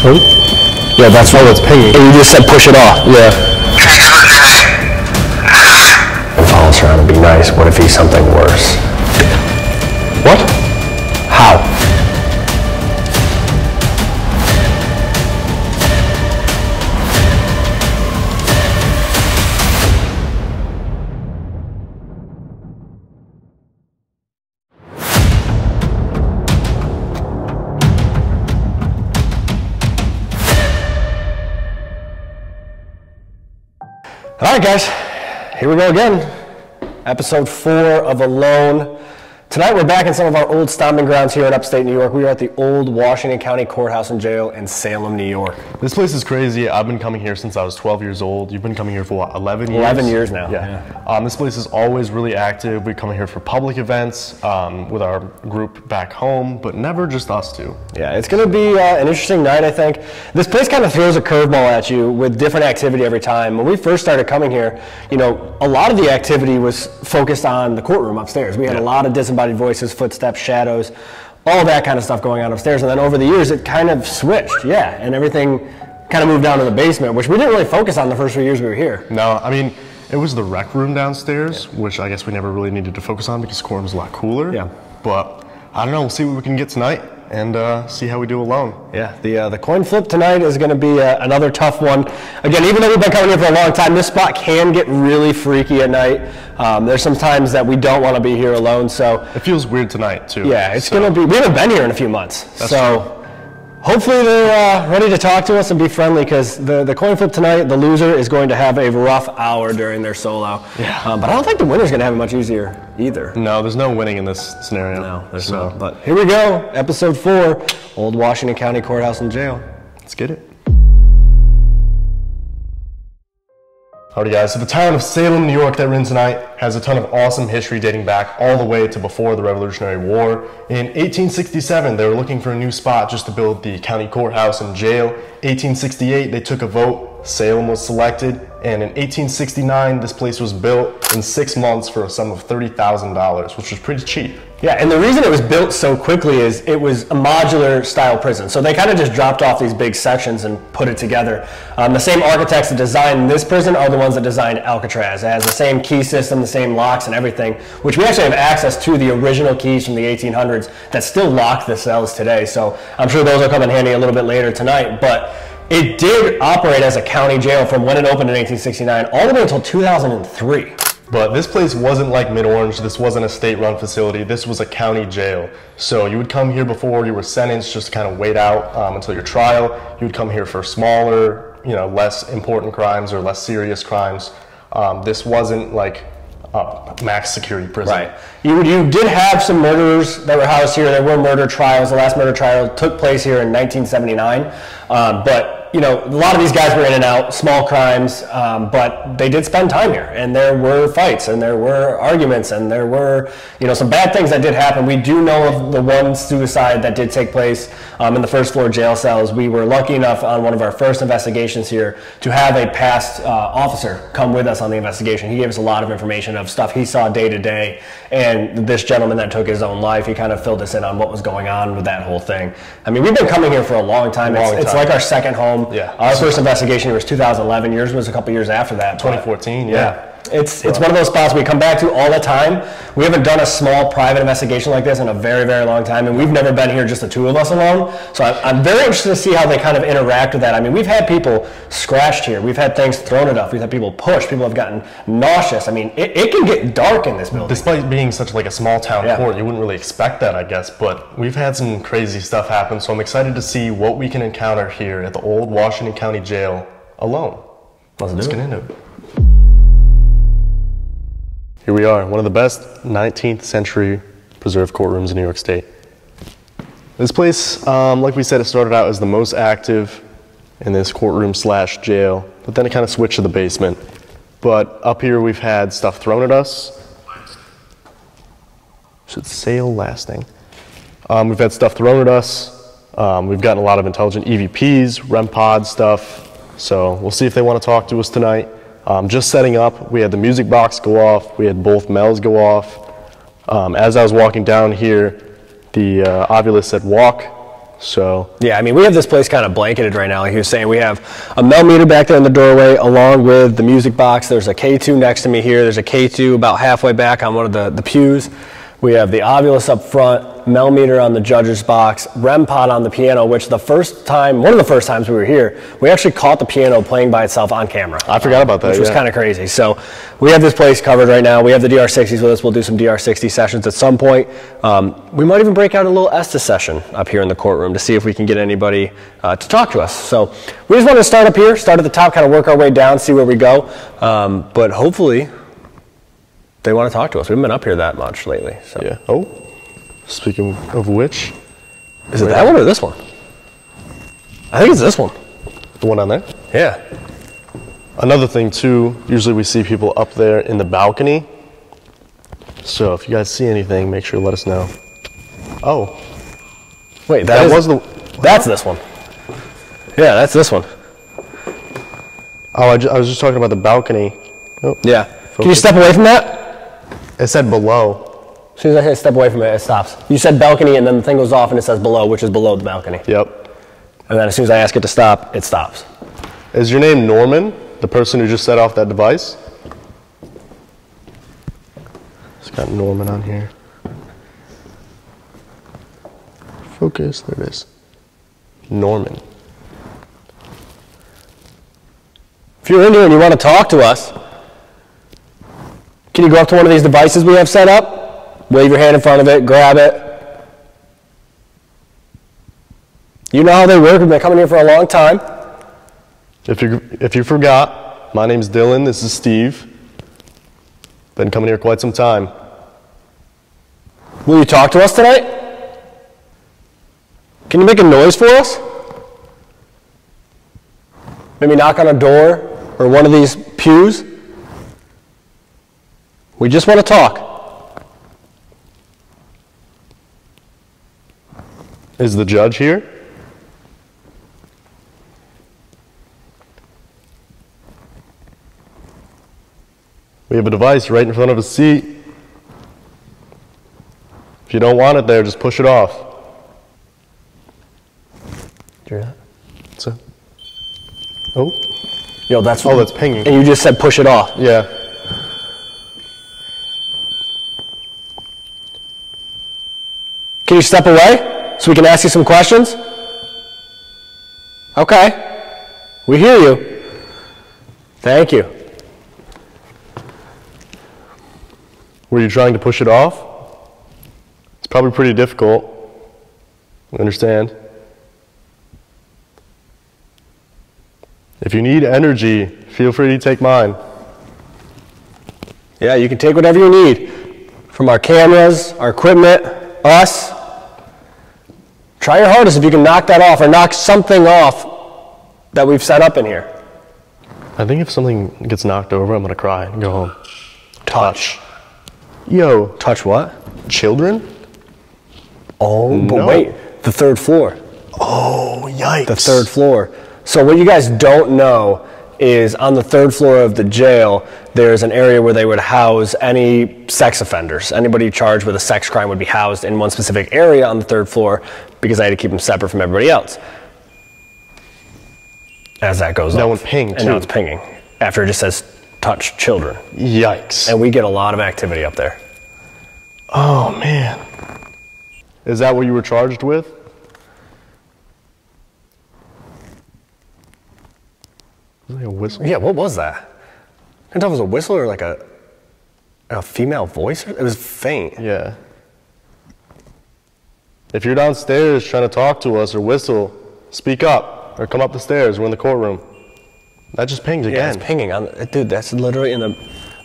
Oh. Yeah, that's what it's pinging. And you just said push it off. Yeah. And follows around and be nice. What if he's something worse? What? How? All right, guys, here we go again. Episode 4 of Alone. Tonight we're back in some of our old stomping grounds here in upstate New York. We are at the old Washington County Courthouse and Jail in Salem, New York. This place is crazy. I've been coming here since I was 12 years old. You've been coming here for what, 11 years? 11 years now. Yeah. This place is always really active. We come here for public events with our group back home, but never just us two. Yeah, it's going to be an interesting night, I think. This place kind of throws a curveball at you with different activity every time. When we first started coming here, you know, a lot of the activity was focused on the courtroom upstairs. We had a lot of disembodied voices, footsteps, shadows, all that kind of stuff going on upstairs. And then over the years, it kind of switched, and everything kind of moved down to the basement, which we didn't really focus on the first few years we were here. No, I mean, it was the rec room downstairs, which I guess we never really needed to focus on because the courtroom's a lot cooler. Yeah. But I don't know, we'll see what we can get tonight and see how we do alone. Yeah, the coin flip tonight is going to be another tough one. Again, even though we've been coming here for a long time, this spot can get really freaky at night. There's some times that we don't want to be here alone, so it feels weird tonight too. Yeah, it's going to be. We haven't been here in a few months, so hopefully they're ready to talk to us and be friendly, because the coin flip tonight, the loser is going to have a rough hour during their solo. Yeah. But I don't think the winner's going to have it much easier either. No, there's no winning in this scenario. No, there's not. But here we go, episode 4, Old Washington County Courthouse and Jail. Let's get it. Alrighty guys, so the town of Salem, New York that we're in tonight has a ton of awesome history dating back all the way to before the Revolutionary War. In 1867, they were looking for a new spot just to build the county courthouse and jail. 1868, they took a vote, Salem was selected, and in 1869, this place was built in 6 months for a sum of $30,000, which was pretty cheap. Yeah, and the reason it was built so quickly is it was a modular style prison. So they kind of just dropped off these big sections and put it together. The same architects that designed this prison are the ones that designed Alcatraz. It has the same key system, the same locks and everything, which we actually have access to the original keys from the 1800s that still lock the cells today. So I'm sure those will come in handy a little bit later tonight. But it did operate as a county jail from when it opened in 1869 all the way until 2003. But this place wasn't like Mid-Orange. This wasn't a state-run facility. This was a county jail. So you would come here before you were sentenced, just to kind of wait out until your trial. You would come here for smaller, less important crimes or less serious crimes. This wasn't like a max security prison. Right. You did have some murderers that were housed here. There were murder trials. The last murder trial took place here in 1979. But a lot of these guys were in and out, small crimes, but they did spend time here, and there were fights, and there were arguments, and there were, some bad things that did happen. We do know of the one suicide that did take place in the first floor jail cells. We were lucky enough on one of our first investigations here to have a past officer come with us on the investigation. He gave us a lot of information of stuff he saw day to day, and this gentleman that took his own life, he kind of filled us in on what was going on with that whole thing. I mean, we've been coming here for a long time. It's like our second home. Yeah. Our first investigation was 2011. Yours was a couple years after that. 2014, yeah. It's one of those spots we come back to all the time. We haven't done a small private investigation like this in a very, very long time, and we've never been here just the two of us alone. So I'm very interested to see how they kind of interact with that. I mean, we've had people scratched here. We've had things thrown at us. We've had people pushed. People have gotten nauseous. I mean, it can get dark in this building. Despite being such like a small town court, you wouldn't really expect that, I guess, but we've had some crazy stuff happen, so I'm excited to see what we can encounter here at the old Washington County Jail alone. Let's get into it. Here we are, one of the best 19th century preserved courtrooms in New York State. This place, like we said, it started out as the most active in this courtroom slash jail, but then it kind of switched to the basement. But up here we've had stuff thrown at us. Should sail lasting. We've had stuff thrown at us. We've gotten a lot of intelligent EVPs, REM pod stuff. So we'll see if they want to talk to us tonight. Just setting up, we had the music box go off, we had both Mel's go off. As I was walking down here, the Ovilus said walk, So yeah, I mean, we have this place kind of blanketed right now. Like he was saying, we have a millimeter back there in the doorway along with the music box. There's a K2 next to me here. There's a K2 about halfway back on one of the pews. We have the Ovilus up front, millimeter on the judge's box, REM pod on the piano, which one of the first times we were here, we actually caught the piano playing by itself on camera. I forgot about that, which was kind of crazy. So we have this place covered right now. We have the DR60s with us. We'll do some DR60 sessions at some point. We might even break out a little Estes session up here in the courtroom to see if we can get anybody to talk to us. So we just wanted to start up here, start at the top, kind of work our way down, see where we go. But hopefully they want to talk to us. We haven't been up here that much lately. So. yeah. Oh, speaking of which, is it that one or this one? I think it's this one. The one on there? Yeah. Another thing too, usually we see people up there in the balcony. So if you guys see anything, make sure to let us know. Oh. Wait, that's this one. Yeah, that's this one. Oh, I was just talking about the balcony. Oh, yeah. focus. Can you step away from that? It said below. As soon as I hit step away from it, it stops. You said balcony and then the thing goes off and it says below, which is below the balcony. Yep. And then as soon as I ask it to stop, it stops. Is your name Norman, the person who just set off that device? It's got Norman on here. Focus, there it is. Norman. If you're in here and you want to talk to us, can you go up to one of these devices we have set up? Wave your hand in front of it, grab it. You know how they work. We've been coming here for a long time. If you forgot, my name's Dylan, this is Steve. Been coming here quite some time. Will you talk to us tonight? Can you make a noise for us? Maybe knock on a door or one of these pews? We just want to talk. Is the judge here? We have a device right in front of a seat. If you don't want it there, just push it off. Did you hear that? What's that? Oh. Yo, that's pinging. And you just said push it off. Yeah. Can you step away so we can ask you some questions? Okay. We hear you. Thank you. Were you trying to push it off? It's probably pretty difficult. I understand. If you need energy, feel free to take mine. Yeah, you can take whatever you need from our cameras, our equipment, us. Try your hardest if you can knock that off or knock something off that we've set up in here. I think if something gets knocked over, I'm going to cry and go home. Touch. Yo. Touch what? Children? Oh, but no. wait, the third floor. Oh, yikes. The third floor. So what you guys don't know is on the third floor of the jail, there's an area where they would house any sex offenders. Anybody charged with a sex crime would be housed in one specific area on the third floor because I had to keep them separate from everybody else. As that goes on. That one pinged, And now it's pinging after it just says touch children. Yikes. And we get a lot of activity up there. Oh, man. Is that what you were charged with? Was it a whistle? Yeah, what was that? I couldn't tell if it was a whistle or like a female voice. It was faint. Yeah. If you're downstairs trying to talk to us or whistle, speak up or come up the stairs. We're in the courtroom. That just pinged again. Yeah, it's pinging. Dude, that's literally in the...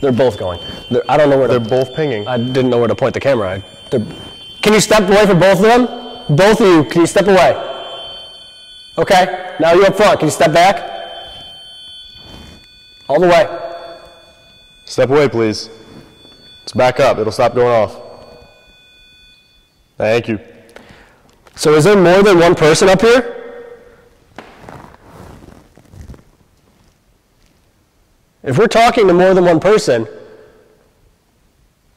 They're both going. I don't know where They're both pinging. I didn't know where to point the camera. Can you step away from both of them? Both of you, can you step away? Okay, now you're up front. Can you step back? All the way. Step away, please. Let's back up. It'll stop going off. Thank you. So is there more than one person up here? If we're talking to more than one person,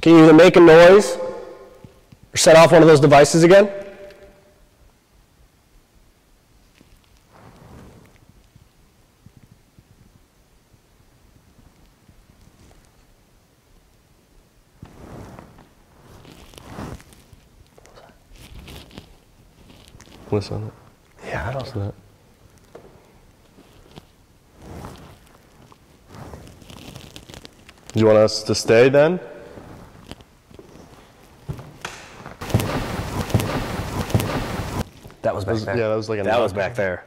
can you either make a noise or set off one of those devices again? Listen. Yeah, I don't Listen to that. Do you want us to stay then? That was back there. Yeah, that was like a That knock. was back there.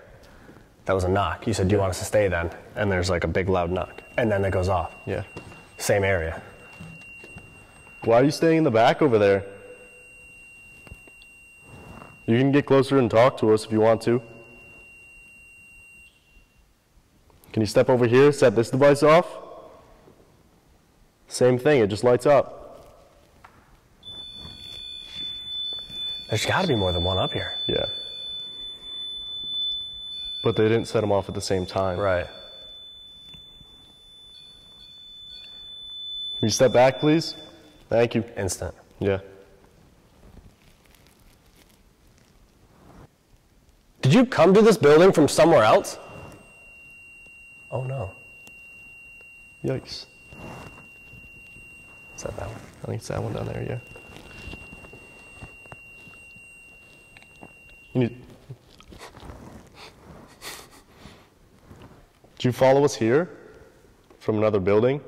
That was a knock. You said, do you want us to stay then? And there's like a big loud knock. And then it goes off. Yeah. Same area. Why are you staying in the back over there? You can get closer and talk to us if you want to. Can you step over here, set this device off? Same thing, it just lights up. There's got to be more than one up here. Yeah. But they didn't set them off at the same time. Right. Can you step back, please? Thank you. Instant. Yeah. Did you come to this building from somewhere else? Oh no. Yikes. Is that one? I think it's that one down there, yeah. You need... Did you follow us here from another building?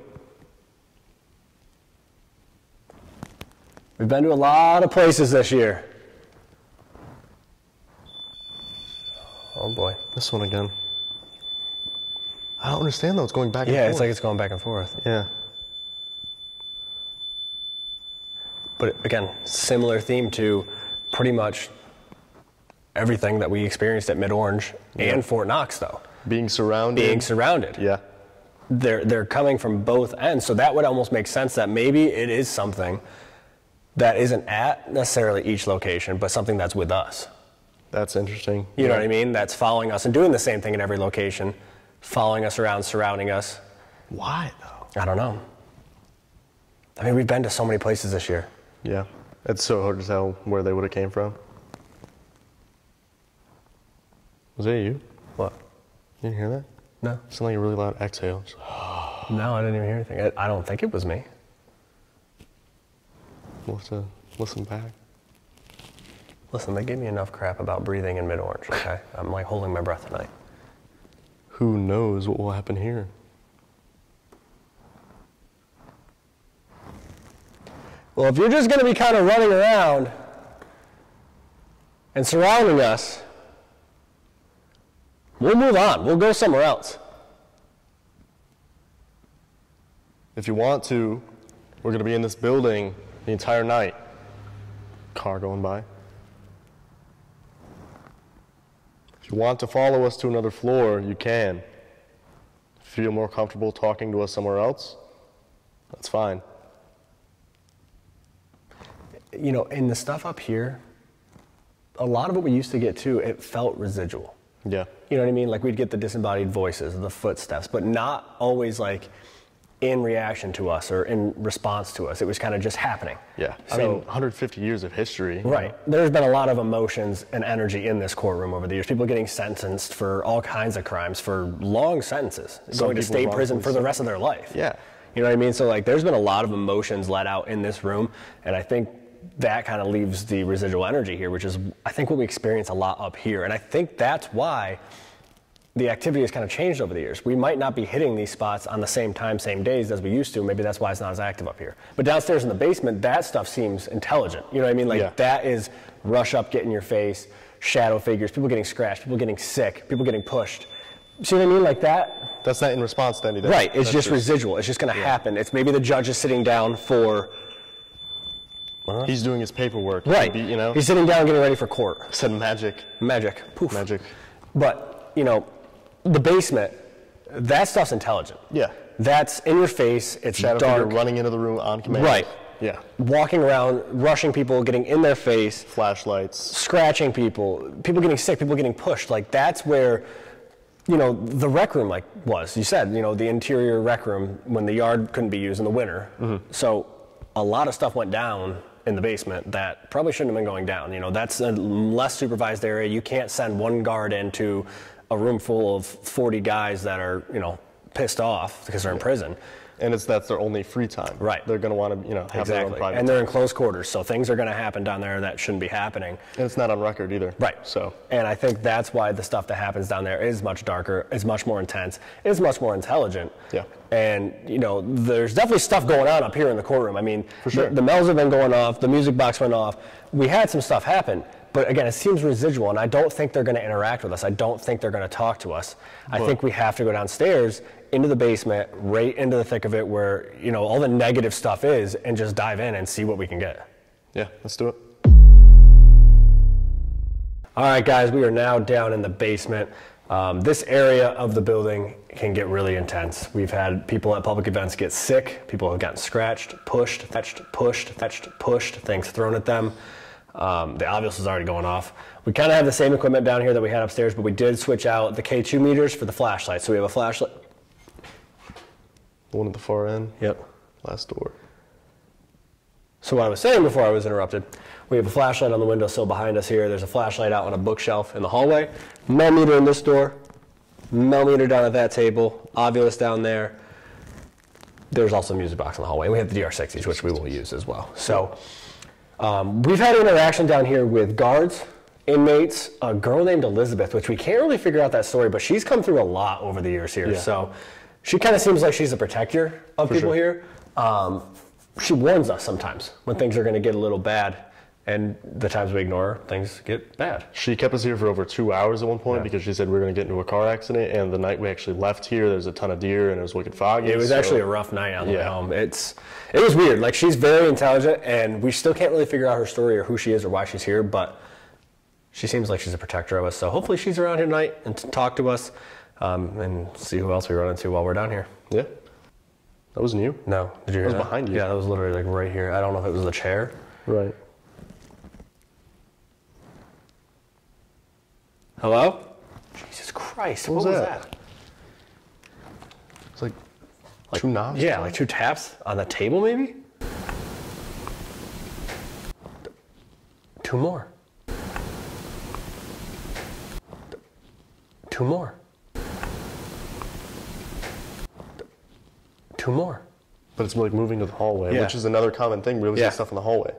We've been to a lot of places this year. Oh boy. This one again. I don't understand though, it's going back and forth. Yeah, it's like it's going back and forth. Yeah. But again, similar theme to pretty much everything that we experienced at Mid-Orange and Fort Knox though. Being surrounded. Being surrounded. Yeah. They're coming from both ends, so that would almost make sense that maybe it is something that isn't at necessarily each location, but something that's with us. That's interesting. You know what I mean? That's following us and doing the same thing in every location, following us around, surrounding us. Why though? I don't know. I mean, we've been to so many places this year. Yeah. It's so hard to tell where they would have came from. Was that you? What? You didn't hear that? No. It sounded like a really loud exhale. No, I didn't even hear anything. I don't think it was me. We'll have to listen back. Listen, they gave me enough crap about breathing in Mid-Orange, okay? I'm like holding my breath tonight. Who knows what will happen here? Well, if you're just going to be kind of running around and surrounding us, we'll move on. We'll go somewhere else. If you want to, we're going to be in this building the entire night. Car going by. If you want to follow us to another floor, you can. Feel more comfortable talking to us somewhere else? That's fine. You know, in the stuff up here, a lot of what we used to get too, it felt residual. Yeah. You know what I mean? Like we'd get the disembodied voices, the footsteps, but not always like in reaction to us or in response to us. It was kind of just happening. Yeah. I So- mean, 150 years of history. Right. There's been a lot of emotions and energy in this courtroom over the years. People getting sentenced for all kinds of crimes for long sentences, going to people state prison for the wrongfully rest of their life. Yeah. You know what I mean? So like there's been a lot of emotions let out in this room, and I think that kind of leaves the residual energy here, which is I think what we experience a lot up here. And I think that's why the activity has kind of changed over the years. We might not be hitting these spots on the same time, same days as we used to. Maybe that's why it's not as active up here. But downstairs in the basement, that stuff seems intelligent. You know what I mean? Like Yeah. that is rush up, get in your face, shadow figures, people getting scratched, people getting sick, people getting pushed. See what I mean? Like that? That's not in response to anything. Right. It's That's just residual. It's just going to happen. It's maybe the judge is sitting down for... He's doing his paperwork. Right. Maybe, you know? He's sitting down getting ready for court. Said magic. Magic. Poof. Magic. But, you know, the basement, that stuff's intelligent. Yeah. That's in your face. It's Shadow dark. figure running into the room on command. Right. Yeah. Walking around, rushing people, getting in their face, Flashlights. scratching people, people getting sick, people getting pushed. Like that's where, you know, the rec room like was. You said, you know, the interior rec room when the yard couldn't be used in the winter. So a lot of stuff went down in the basement that probably shouldn't have been going down. You know, that's a less supervised area. You can't send one guard into a room full of 40 guys that are, you know, pissed off because they're in prison. And that's their only free time. Right. They're going to want to, have their own private and they're in close quarters, so things are going to happen down there that shouldn't be happening. And it's not on record either. Right. So. And I think that's why the stuff that happens down there is much darker, is much more intense, is much more intelligent. Yeah. And, there's definitely stuff going on up here in the courtroom. I mean, for sure. the bells have been going off, the music box went off. We had some stuff happen. But again, it seems residual, and I don't think they're going to interact with us. I don't think they're going to talk to us. I think we have to go downstairs into the basement, right into the thick of it where, all the negative stuff is, and just dive in and see what we can get. Yeah, let's do it. All right, guys, we are now down in the basement. This area of the building can get really intense. We've had people at public events get sick. People have gotten scratched, pushed, things thrown at them. The obvious is already going off. We kind of have the same equipment down here that we had upstairs, but we did switch out the K2 meters for the flashlight. So we have a flashlight. The one at the far end? Yep. Last door. So what I was saying before I was interrupted, we have a flashlight on the windowsill behind us here. There's a flashlight out on a bookshelf in the hallway. Millimeter in this door. Millimeter down at that table. Ovulus down there. There's also a music box in the hallway. And we have the DR60s, which we will use as well. So we've had interaction down here with guards, inmates, a girl named Elizabeth, which we can't really figure out that story, but she's come through a lot over the years here. Yeah. So she kind of seems like she's a protector of people here. She warns us sometimes when things are going to get a little bad, and the times we ignore her, things get bad. She kept us here for over 2 hours at one point because she said we were going to get into a car accident, and the night we actually left here, there's a ton of deer, and it was wicked foggy. It was actually a rough night on the way home. It was weird. Like, she's very intelligent, and we still can't really figure out her story or who she is or why she's here, but she seems like she's a protector of us. So hopefully she's around here tonight and to talk to us and see who else we run into while we're down here. Yeah. That was new? No. Did you hear that? That was behind you. Yeah, that was literally like right here. I don't know if it was the chair. Right. Hello? Jesus Christ. What was that? It's like 2 knobs? Yeah, like 2 taps on the table maybe? 2 more. 2 more. 2 more. But it's like moving to the hallway, which is another common thing. We always get stuff in the hallway.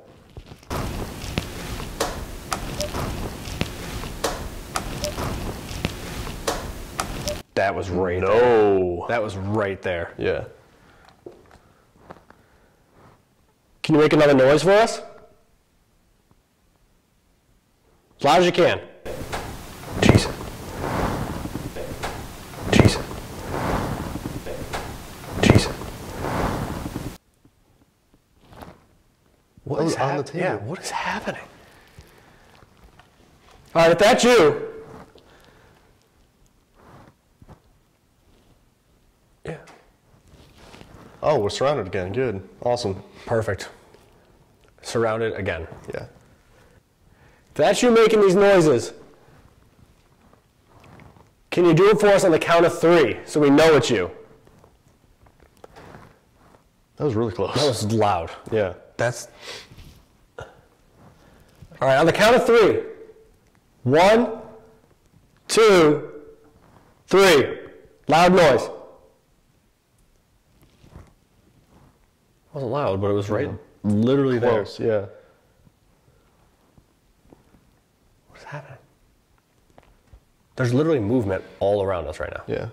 That was right there. That was right there. Yeah. Can you make another noise for us? As loud as you can. Jesus. Jesus. Jesus. What is on the table? Yeah, what is happening? All right, if that's you. Yeah. Oh, we're surrounded again. Good. Awesome. Perfect. Surrounded again. Yeah. If that's you making these noises, can you do it for us on the count of 3 so we know it's you? That was really close. That was loud. Yeah. That's... All right, on the count of 3. 1, 2, 3. Loud noise. It wasn't loud, but it was right, literally close, there. Yeah. What's happening? There's literally movement all around us right now. Yeah.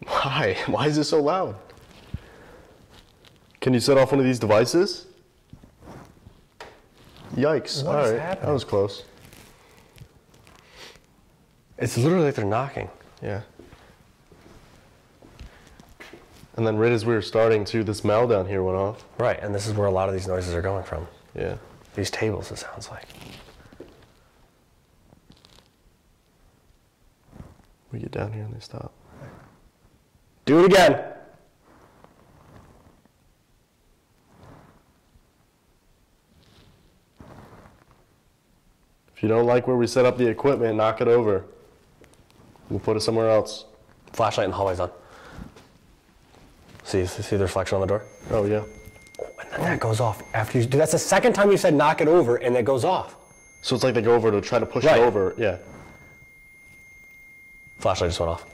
Why? Why is it so loud? Can you set off one of these devices? Yikes. What is happening? That was close. It's literally like they're knocking. Yeah. And then right as we were starting to, this bell down here went off. Right, and this is where a lot of these noises are going from. Yeah. These tables, it sounds like. We get down here and they stop. Do it again. If you don't like where we set up the equipment, knock it over. We'll put it somewhere else. Flashlight in the hallway's on. See the reflection on the door? Oh, yeah. And then that goes off after you do. That's the second time you said knock it over, and it goes off. So it's like they go over to try to push it over. Yeah. Flashlight just went off.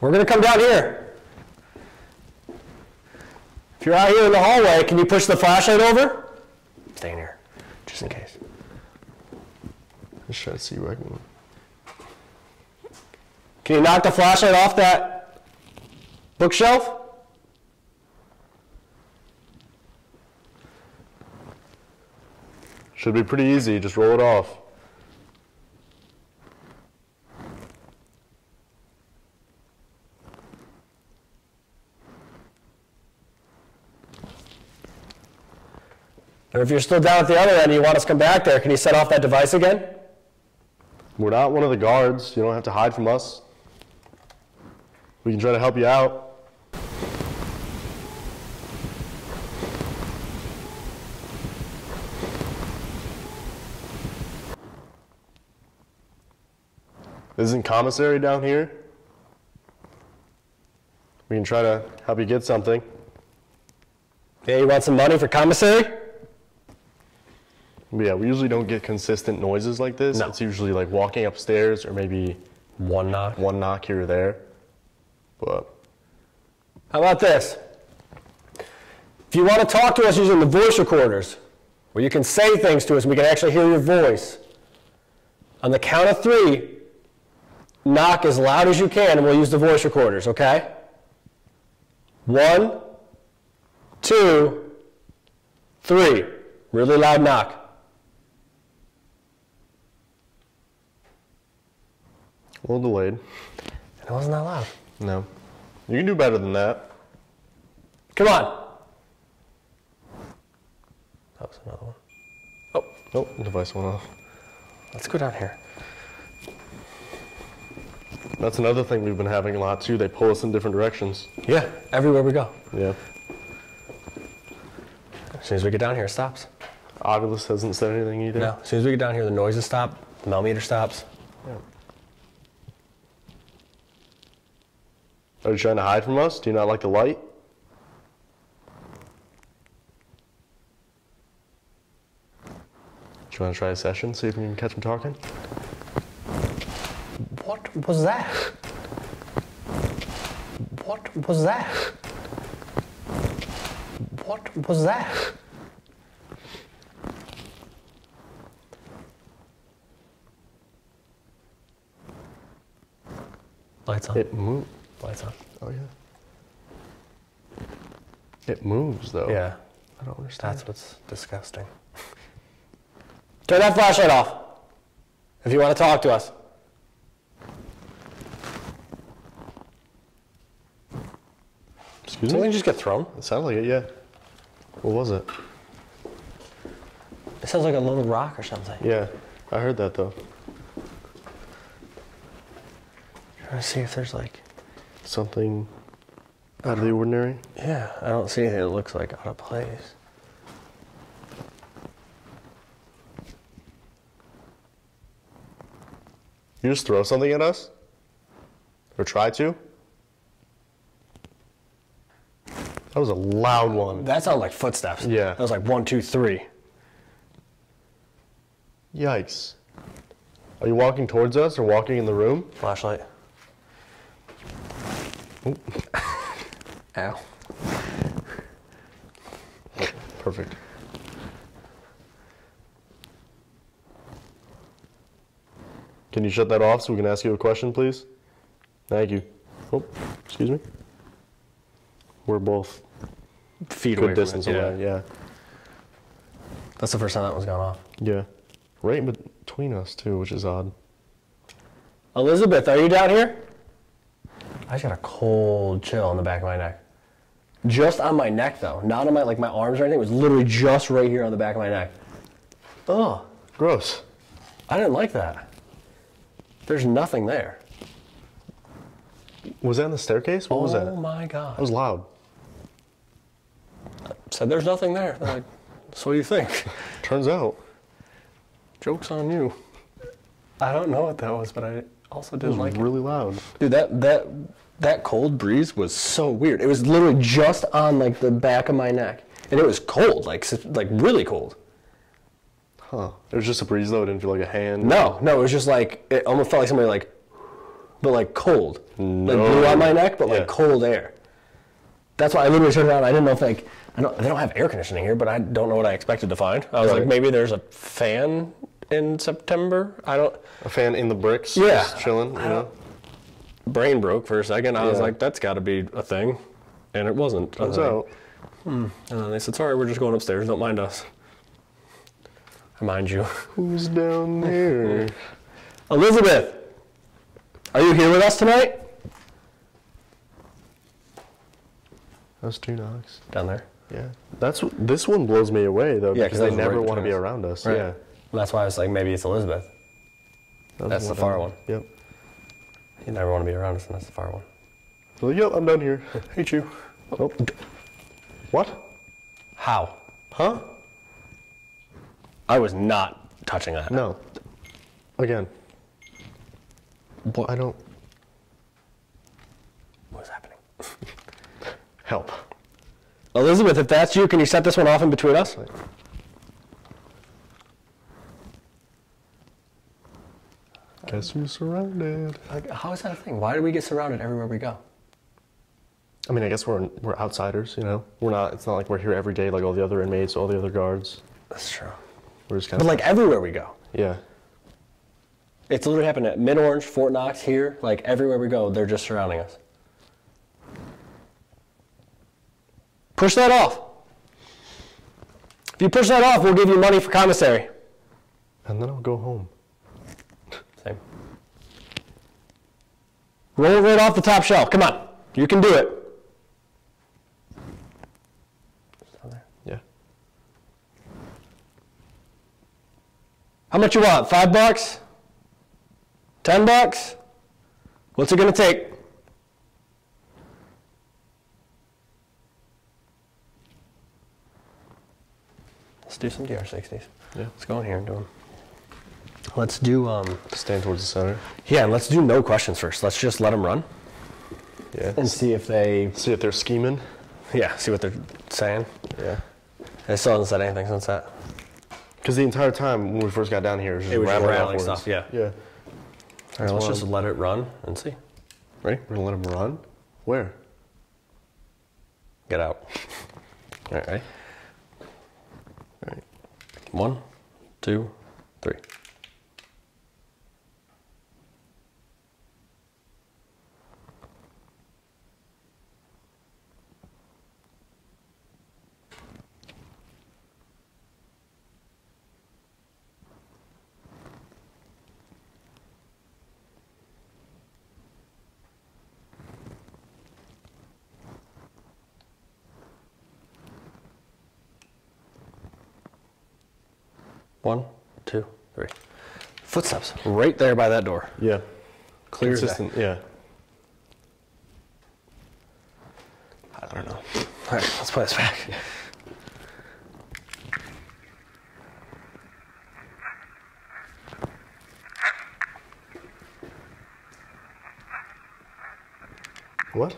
We're gonna come down here. If you're out here in the hallway, can you push the flashlight over? Stay in here, just in case. Just try to see where I can. Can you knock the flashlight off that bookshelf? Should be pretty easy, just roll it off. Or if you're still down at the other end and you want us to come back there, can you set off that device again? We're not one of the guards. You don't have to hide from us. We can try to help you out. Isn't commissary down here? We can try to help you get something. Yeah, you want some money for commissary? But yeah, we usually don't get consistent noises like this. No. It's usually like walking upstairs or maybe One knock here or there. But how about this? If you want to talk to us using the voice recorders, where you can say things to us and we can actually hear your voice, on the count of 3, knock as loud as you can and we'll use the voice recorders, okay? 1, 2, 3. Really loud knock. a little delayed. It wasn't that loud. No. You can do better than that. Come on. That was another one. Oh. Oh, the device went off. Let's go down here. That's another thing we've been having a lot too. They pull us in different directions. Yeah, everywhere we go. Yeah. As soon as we get down here, it stops. Oculus hasn't said anything either. No, as soon as we get down here, the noises stop, the millimeter stops. Yeah. Are you trying to hide from us? Do you not like the light? Do you want to try a session, see if you can catch him talking? What was that? What was that? What was that? Lights on. It moves. Lights on. Oh, yeah. It moves, though. Yeah. I don't understand. That's what's disgusting. Turn that flashlight off if you want to talk to us. Excuse Didn't me? we just get thrown? It sounded like it, yeah. What was it? It sounds like a little rock or something. Yeah, I heard that, though. Trying to see if there's like... Something out of the ordinary? Yeah, I don't see anything that looks like out of place. You just throw something at us? Or try to? That was a loud one. That sounded like footsteps. Yeah. That was like 1, 2, 3. Yikes. Are you walking towards us or walking in the room? Flashlight. Ow. Perfect. Can you shut that off so we can ask you a question, please? Thank you. Oh, excuse me. We're both Feet away good from distance it, yeah. away. Yeah. That's the first time that one's gone off. Yeah. Right in between us, too, which is odd. Elizabeth, are you down here? I just got a cold chill on the back of my neck. Just on my neck, though. Not on my my arms or anything. It was literally just right here on the back of my neck. Ugh. Gross. I didn't like that. There's nothing there. Was that in the staircase? What was that? Oh my God. That was loud. Said there's nothing there. They're like, so what do you think? Turns out. Joke's on you. I don't know what that was, but I also It didn't was like it. really loud. Dude, that cold breeze was so weird. It was literally just on the back of my neck, and it was cold, like really cold. Huh. It was just a breeze though. It didn't feel like a hand. No, it was just like, it almost felt like somebody like, but like cold. No. Like blew on my neck, but Yeah. like cold air. That's why I literally turned around. I didn't know if like, they don't have air conditioning here, but I don't know what I expected to find. I was like, maybe there's a fan in September. A fan in the bricks. Yeah. Just chilling. You know. Brain broke for a second. I was like, that's got to be a thing, and it wasn't. Turns out. And then they said, sorry, we're just going upstairs. Don't mind us. I mind you. Who's down there? Elizabeth, are you here with us tonight? That's 2 knocks. Down there. Yeah. This one blows me away though, because they that was never right want to be between us. around us. Right. Yeah. Well, that's why I was like, maybe it's Elizabeth. That's the far one. Yep. You never want to be around us, and that's the far one. Well, yep, I'm down here. Hate you. Oh. What? How? Huh? I was not touching that. No. Again. What? I don't. What's happening? Help. Elizabeth, if that's you, can you set this one off in between us? Guess who's surrounded? Like, how is that a thing? Why do we get surrounded everywhere we go? I mean, I guess we're outsiders, you know? We're not, it's not like we're here every day like all the other inmates, all the other guards. That's true. We're just kind But of. like everywhere we go. Yeah. It's literally happened at Mid-Orange, Fort Knox, here. Like everywhere we go, they're just surrounding us. Push that off. If you push that off, we'll give you money for commissary. And then I'll go home. Same. Roll it right off the top shelf. Come on. You can do it. Yeah. How much you want? $5? $10? What's it going to take? Let's do some DR60s. Yeah. Let's go in here and do them. Let's do, Stand towards the center. yeah, let's do no questions first. Let's just let them run Yeah. and see if they, See if they're scheming. yeah, see what they're saying. Yeah. They still haven't said anything since that. Because the entire time when we first got down here, it was just rattling upwards. stuff, yeah. Yeah. All right, let's just let it run and see. Ready? We're gonna let them run? Where? Get out. All right, ready? All right. 1, 2, 3. One, two, three. Footsteps right there by that door. Yeah. Clear as day. Consistent, yeah. I don't know. All right, let's play this back. What?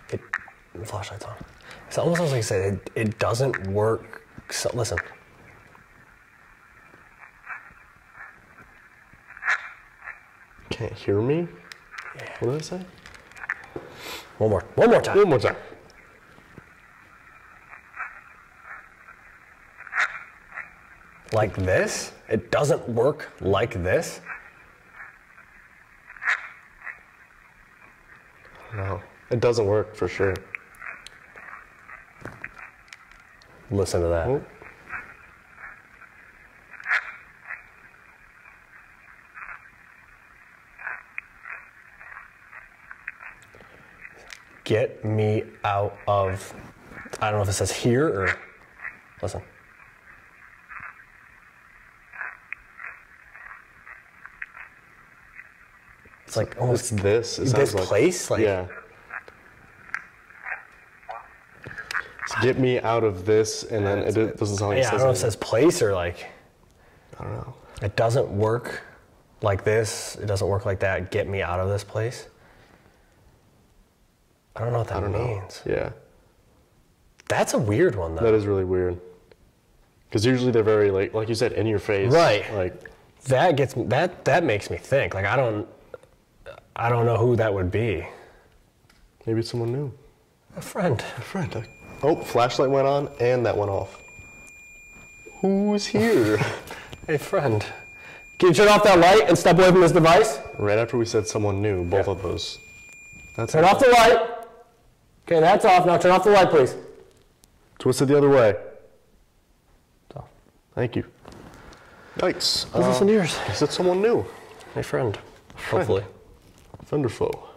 The flashlight's on. It's almost like I said, it doesn't work. So, listen. Can't hear me? Yeah. What did I say? One more time. One more time. Like this? It doesn't work like this? No. It doesn't work for sure. Listen to that. Oh. Get me out of, I don't know if it says here or, listen. It's like almost It's this. It this sounds like, place? Like, yeah. So get me out of this, and then it doesn't sound like yeah, it I says don't know if it anything. says place or like, I don't know. it doesn't work like this. It doesn't work like that. Get me out of this place. I don't know what that means. Yeah. That's a weird one, though. That is really weird. Because usually they're very, like you said, in your face. Right. Like, that gets me, that makes me think. Like, I don't know who that would be. maybe it's someone new. A friend. A friend. Oh, flashlight went on and that went off. Who's here? A friend. Can you turn off that light and step away from this device? Right after we said someone new, both of those. Turn off the light. Okay, that's off. Now turn off the light, please. Twist it the other way. It's off. Thank you. Yikes. Who's this in yours? Is it someone new? A friend. Hopefully. Friend or foe?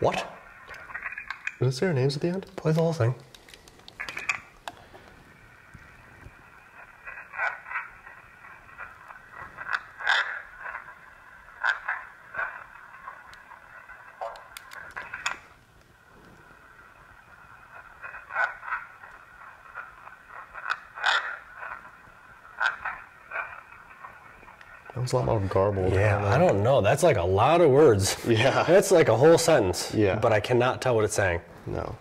What? Is there names at the end? Play the whole thing. That was a lot more garbled. Yeah, I don't know. That's like a lot of words. Yeah. That's like a whole sentence. Yeah. But I cannot tell what it's saying. No.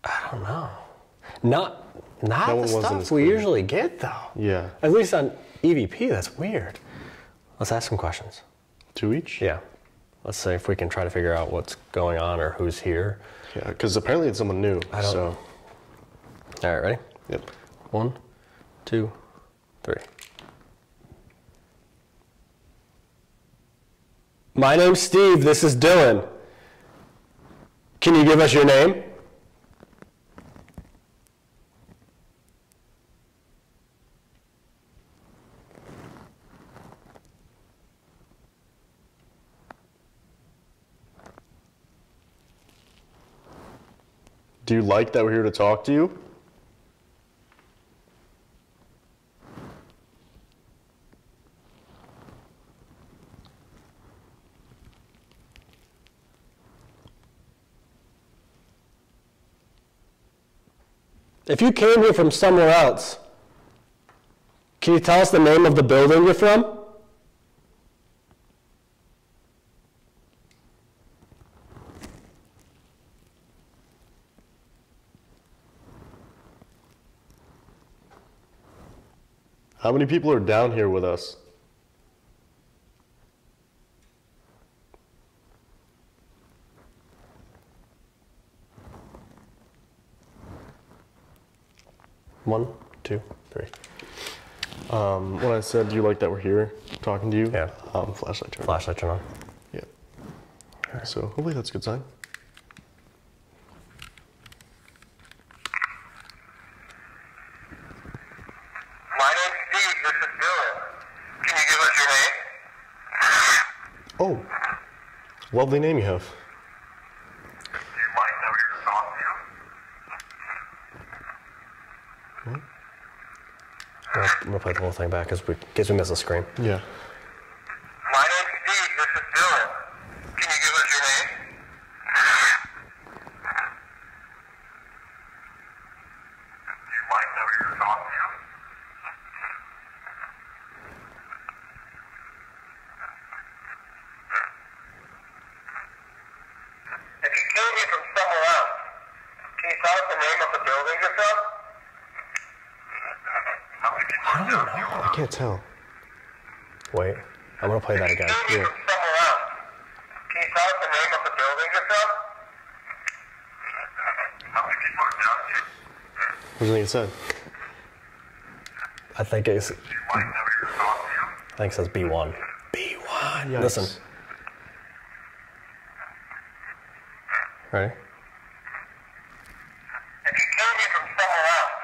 I don't know. Not the one wasn't stuff as we clear. usually get, though. Yeah. At least on EVP, that's weird. Let's ask some questions. 2 each? Yeah. Let's see if we can try to figure out what's going on or who's here. Yeah, because apparently it's someone new. I don't know. All right, ready? Yep. 1, 2, 3. My name's Steve. This is Dylan. Can you give us your name? Do you like that we're here to talk to you? If you came here from somewhere else, can you tell us the name of the building you're from? How many people are down here with us? One, two, three. When I said, do you like that we're here talking to you? Yeah. Flashlight turned on. Flashlight turn on. Yeah. So hopefully that's a good sign. My name's Steve. This is Dylan. Can you give us your name? Oh, lovely name you have. Do you mind that we're talking to you? I'm gonna play the whole thing back in case we miss a screen. Yeah. My name's Steve. This is Dylan. Can you give us your name? Do you mind that we're talking to you? If you came here from somewhere else, can you tell us the name of the building you're from? How many people are down here? I can't tell. Wait, I'm gonna play that again. If you came here from somewhere else, can you tell us the name of the building you're from? How many people are down here? What do you think it said? I think it's. Do you mind that we're talking to you? I think it says B1. B1. Listen. Ready? If you came here from somewhere else,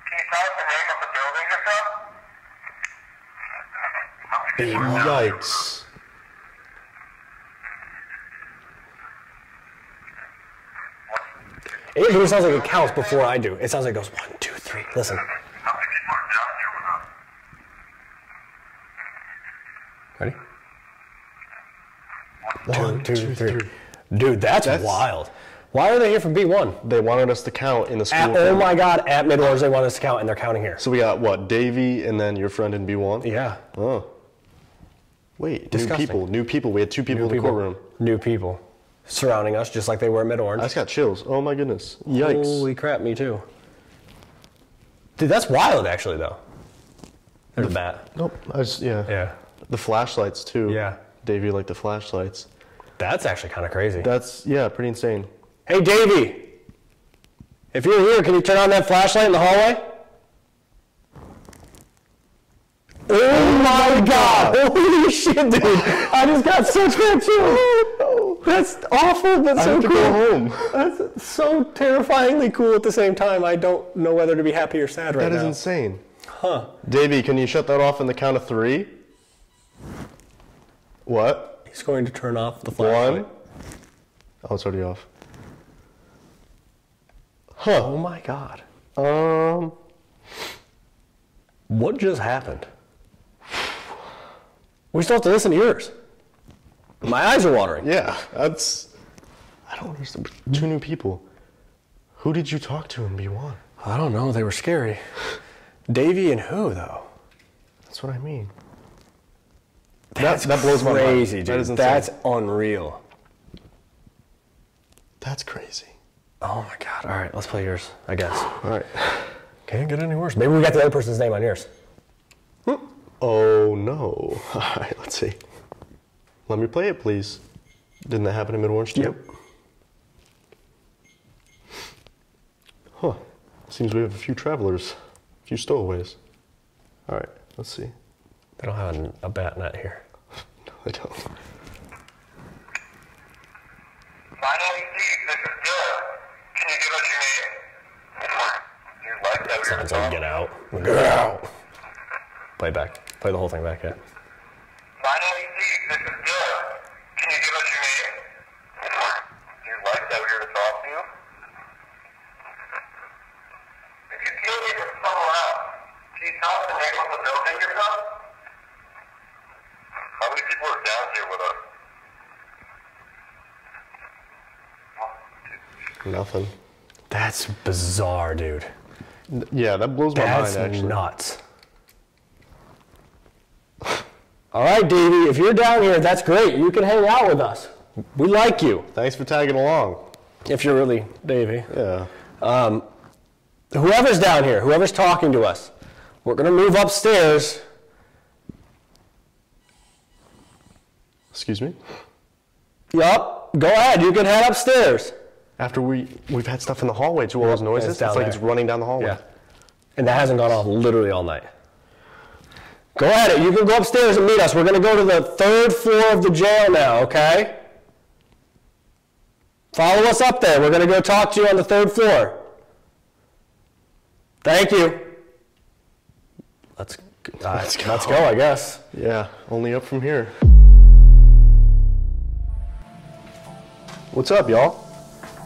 can you tell us the name of the building you're from? How many people are down here? Yikes. It really sounds like it counts before I do. It sounds like it goes 1, 2, 3. Listen. How many people are down here with us? Ready? 1, 2, 3. Dude, that's wild. Why are they here from B1? They wanted us to count in the school. Oh my God, at mid-orange they wanted us to count, and they're counting here. So we got, what, Davey and then your friend in B1? Yeah. Oh. Wait, Disgusting. New people. We had two people in the courtroom. New people surrounding us, just like they were at mid-orange. I just got chills. Oh my goodness. Yikes. Holy crap, me too. Dude, that's wild, actually, though. There's a bat. Nope. Yeah. Yeah. The flashlights, too. Yeah. Davey liked the flashlights. That's actually kind of crazy. That's, yeah, pretty insane. Hey, Davey. If you're here, can you turn on that flashlight in the hallway? Oh my God! Holy shit, dude! I just got such bad chills. That's awful, but so cool. Go home. That's so terrifyingly cool at the same time. I don't know whether to be happy or sad right now. That is insane. Huh? Davey, can you shut that off in the count of 3? What? He's going to turn off the flashlight. 1. Oh, it's already off. Huh? Oh my God! What just happened? We still have to listen to yours. My eyes are watering. Yeah, that's... I don't understand. 2 new people. Who did you talk to in B1? I don't know. They were scary. Davey and who, though? That's what I mean. That blows my mind. Crazy, dude. That is insane. That's unreal. That's crazy. Oh my God. All right, let's play yours, I guess. All right. Can't get any worse. Maybe we got the other person's name on yours. Oh no. All right, let's see. Let me play it, please. Didn't that happen in mid-orange too? Yep. Huh. Seems we have a few travelers, a few stowaways. All right, let's see. They don't have a bat net here. No, they don't. Finally, Steve, this is Dylan. Can you give us your name? You like that? Sounds like get out. Get out. Play back. Play the whole thing back, yeah. Finally, Steve, this is Dylan. Can you give us your name? You like that we're here to talk to you? If you feel me from somewhere else, can you tell us the name of the building you're from? How many people are down here with us? Nothing. That's bizarre, dude. Yeah, that blows my That's mind, actually. nuts. All right, Davey, if you're down here, that's great. You can hang out with us. We like you. Thanks for tagging along. If you're really Davey. Yeah. Whoever's down here, whoever's talking to us, we're going to move upstairs. Excuse me? Yup. Go ahead. You can head upstairs. After we've had stuff in the hallway too, all those noises, it's down like there. it's running down the hallway. Yeah. And that hasn't gone off literally all night. Go ahead. You can go upstairs and meet us. We're going to go to the 3rd floor of the jail now, okay? Follow us up there. We're going to go talk to you on the 3rd floor. Thank you. Let's go, I guess. Yeah, only up from here. What's up, y'all?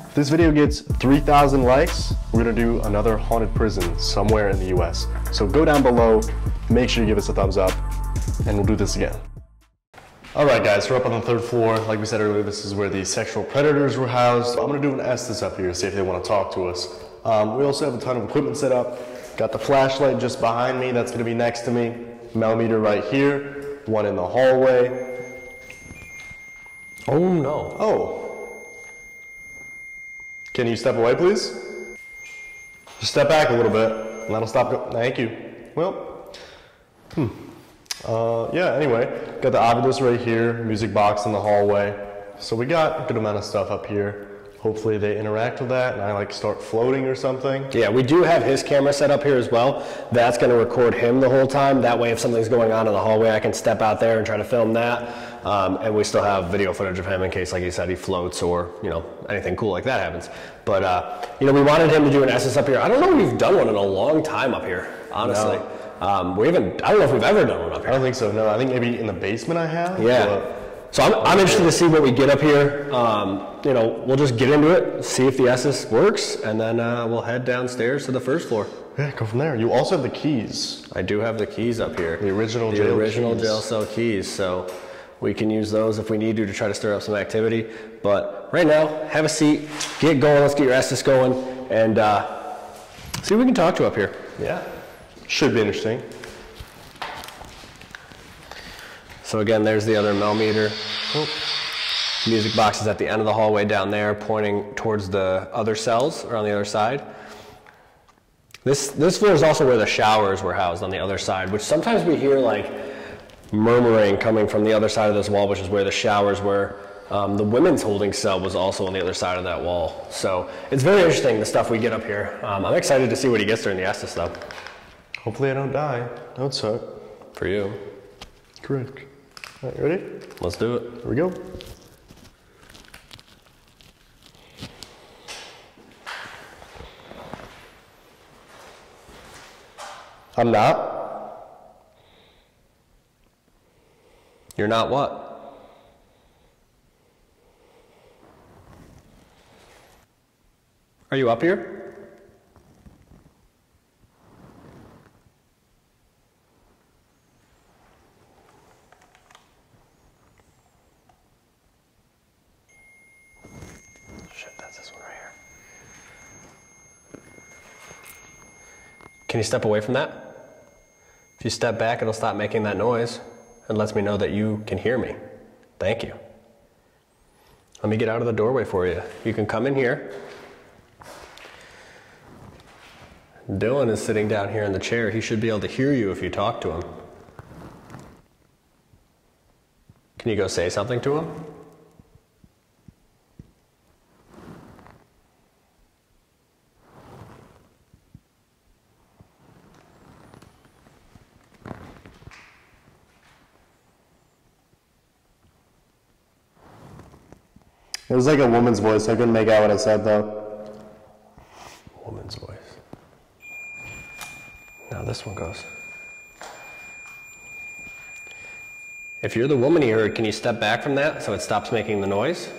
If this video gets 3,000 likes, we're gonna do another haunted prison somewhere in the US. So go down below, make sure you give us a thumbs up, and we'll do this again. All right, guys, we're up on the 3rd floor. Like we said earlier, this is where the sexual predators were housed. I'm gonna do an Estes up here, see if they wanna talk to us. We also have a ton of equipment set up. Got the flashlight just behind me, that's gonna be next to me. Millimeter right here, one in the hallway. Oh, no. Oh. Can you step away, please? Just step back a little bit, and that'll stop. Thank you. Well, yeah, anyway, got the Ovilus right here, music box in the hallway. So we got a good amount of stuff up here. Hopefully they interact with that and I like start floating or something. Yeah, we do have his camera set up here as well. That's going to record him the whole time. That way if something's going on in the hallway, I can step out there and try to film that. And we still have video footage of him in case, like you said, he floats or, you know, anything cool like that happens. But, you know, we wanted him to do an Estes up here. I don't know if we've done one in a long time up here, honestly. No. I don't know if we've ever done one up here. I don't think so, no. I think maybe in the basement I have. Yeah. So I'm interested to see what we get up here. You know, we'll just get into it, see if the Estes works, and then we'll head downstairs to the 1st floor. Yeah, go from there. You also have the keys. I do have the keys up here. The original jail cell keys. So We can use those if we need to try to stir up some activity. But right now, have a seat, get going, let's get your Estes going, and see what we can talk to up here. Yeah, should be interesting. So again, there's the other millimeter. Music box is at the end of the hallway down there, pointing towards the other cells, or on the other side. This floor is also where the showers were housed on the other side, which sometimes we hear like murmuring coming from the other side of this wall, which is where the showers were. The women's holding cell was also on the other side of that wall. So it's very interesting, the stuff we get up here. I'm excited to see what he gets during the Estes though. Hopefully I don't die. That would suck. For you. Correct. All right, ready? Let's do it. Here we go. I'm not. You're not what? Are you up here? Shit, that's this one right here. Can you step away from that? If you step back, it'll stop making that noise and lets me know that you can hear me. Thank you. Let me get out of the doorway for you. You can come in here. Dylan is sitting down here in the chair. He should be able to hear you if you talk to him. Can you go say something to him? It was like a woman's voice. I couldn't make out what I said though. Woman's voice. Now this one goes. If you're the woman he heard, can you step back from that so it stops making the noise?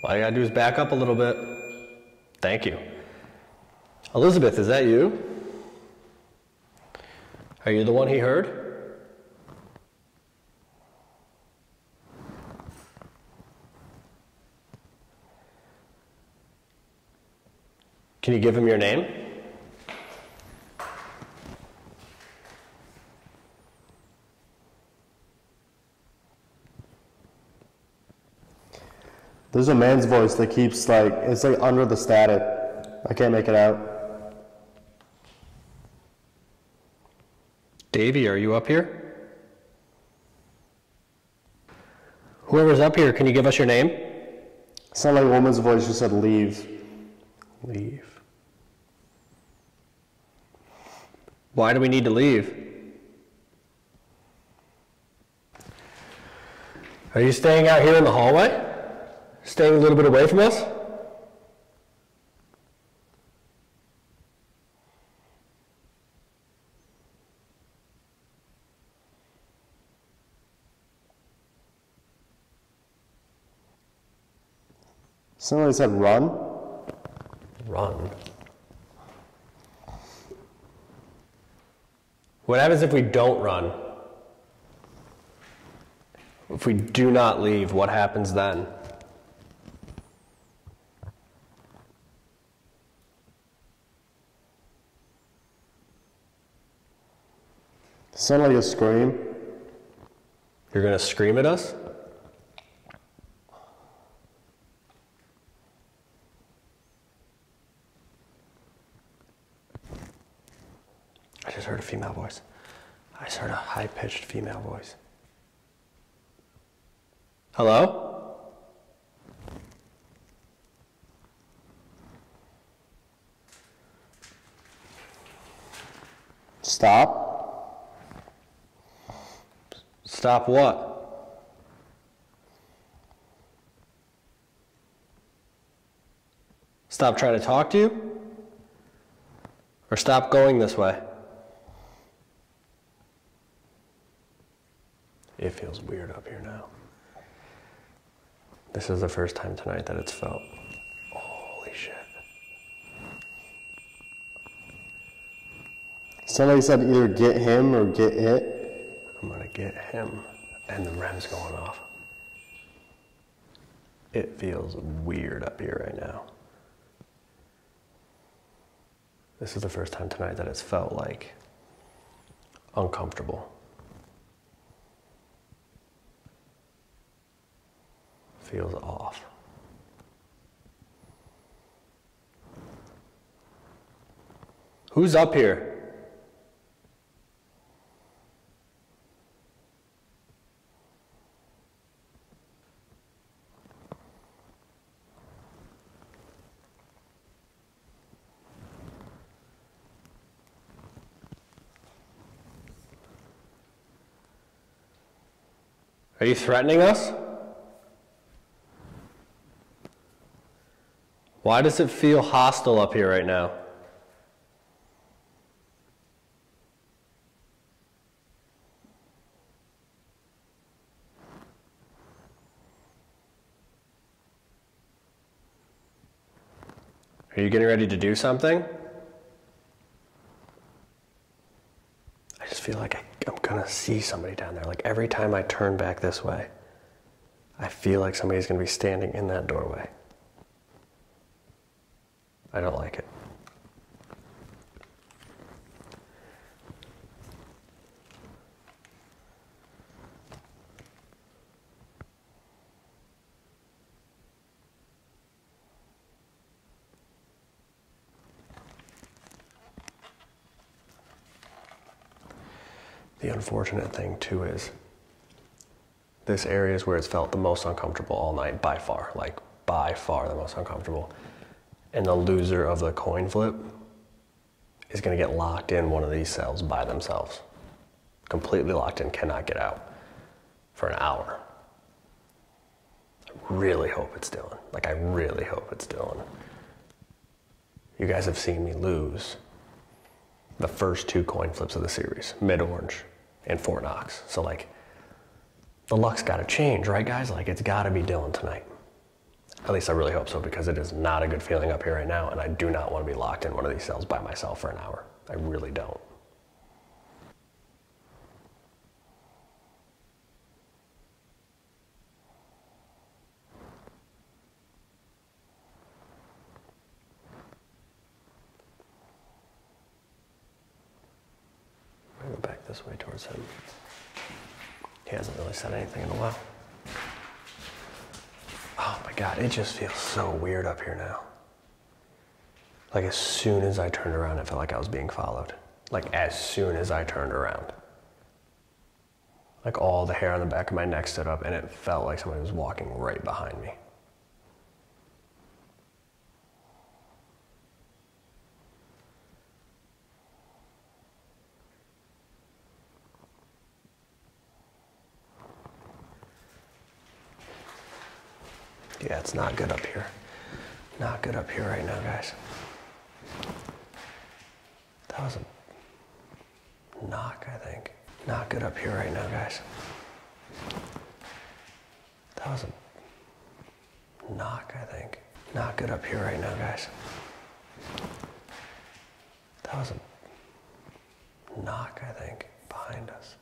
All you gotta do is back up a little bit. Thank you. Elizabeth, is that you? Are you the one he heard? Can you give him your name? There's a man's voice that keeps like, it's like under the static. I can't make it out. Davey, are you up here? Whoever's up here, can you give us your name? It sounded like a woman's voice. She said leave. Leave. Why do we need to leave? Are you staying out here in the hallway? Staying a little bit away from us? Somebody said run. Run. What happens if we don't run? If we do not leave, what happens then? Sounded like a scream. You're gonna scream at us? I just heard a female voice. I just heard a high-pitched female voice. Hello? Stop. Stop what? Stop trying to talk to you? Or stop going this way? It feels weird up here now. This is the first time tonight that it's felt. Holy shit. Somebody said either get him or get it. I'm gonna get him. And the REM's going off. It feels weird up here right now. This is the first time tonight that it's felt like uncomfortable. Feels off. Who's up here? Are you threatening us? Why does it feel hostile up here right now? Are you getting ready to do something? I just feel like I'm gonna see somebody down there. Like every time I turn back this way, I feel like somebody's gonna be standing in that doorway. I don't like it. The unfortunate thing too is this area is where it's felt the most uncomfortable all night by far, like by far the most uncomfortable. And the loser of the coin flip is gonna get locked in one of these cells by themselves. Completely locked in, cannot get out for an hour. I really hope it's Dylan. Like I really hope it's Dylan. You guys have seen me lose the first 2 coin flips of the series, Mid-Orange and Fort Knox. So like, the luck's gotta change, right guys? Like it's gotta be Dylan tonight. At least I really hope so, because it is not a good feeling up here right now, and I do not want to be locked in one of these cells by myself for an hour. I really don't. I'm gonna go back this way towards him. He hasn't really said anything in a while. Oh my God, it just feels so weird up here now. Like as soon as I turned around, it felt like I was being followed. Like as soon as I turned around. Like all the hair on the back of my neck stood up and it felt like somebody was walking right behind me. Yeah, it's not good up here. Not good up here right now, guys. That was a knock, I think. Not good up here right now, guys. That was a knock, I think. Not good up here right now, guys. That was a knock, I think, behind us.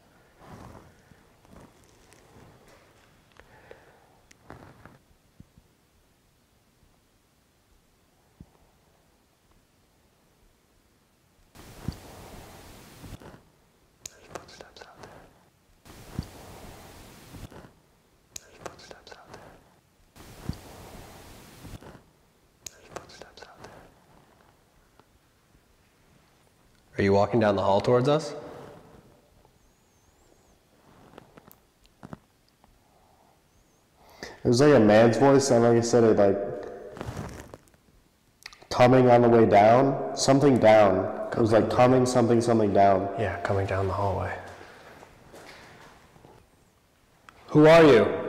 Are you walking down the hall towards us? It was like a man's voice, and like I said, it like coming on the way down, something down. It was like coming, something down. Yeah, coming down the hallway. Who are you?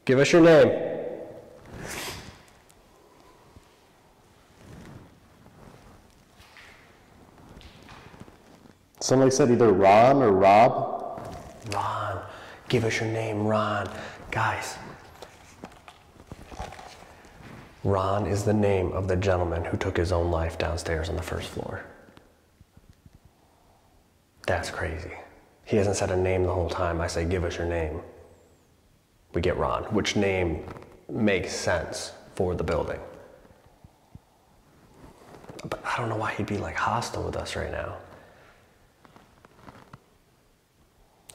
Give us your name. Somebody said either Ron or Rob. Ron. Give us your name, Ron. Guys. Ron is the name of the gentleman who took his own life downstairs on the first floor. That's crazy. He hasn't said a name the whole time. I say, give us your name. We get Ron, which name makes sense for the building. But I don't know why he'd be like hostile with us right now.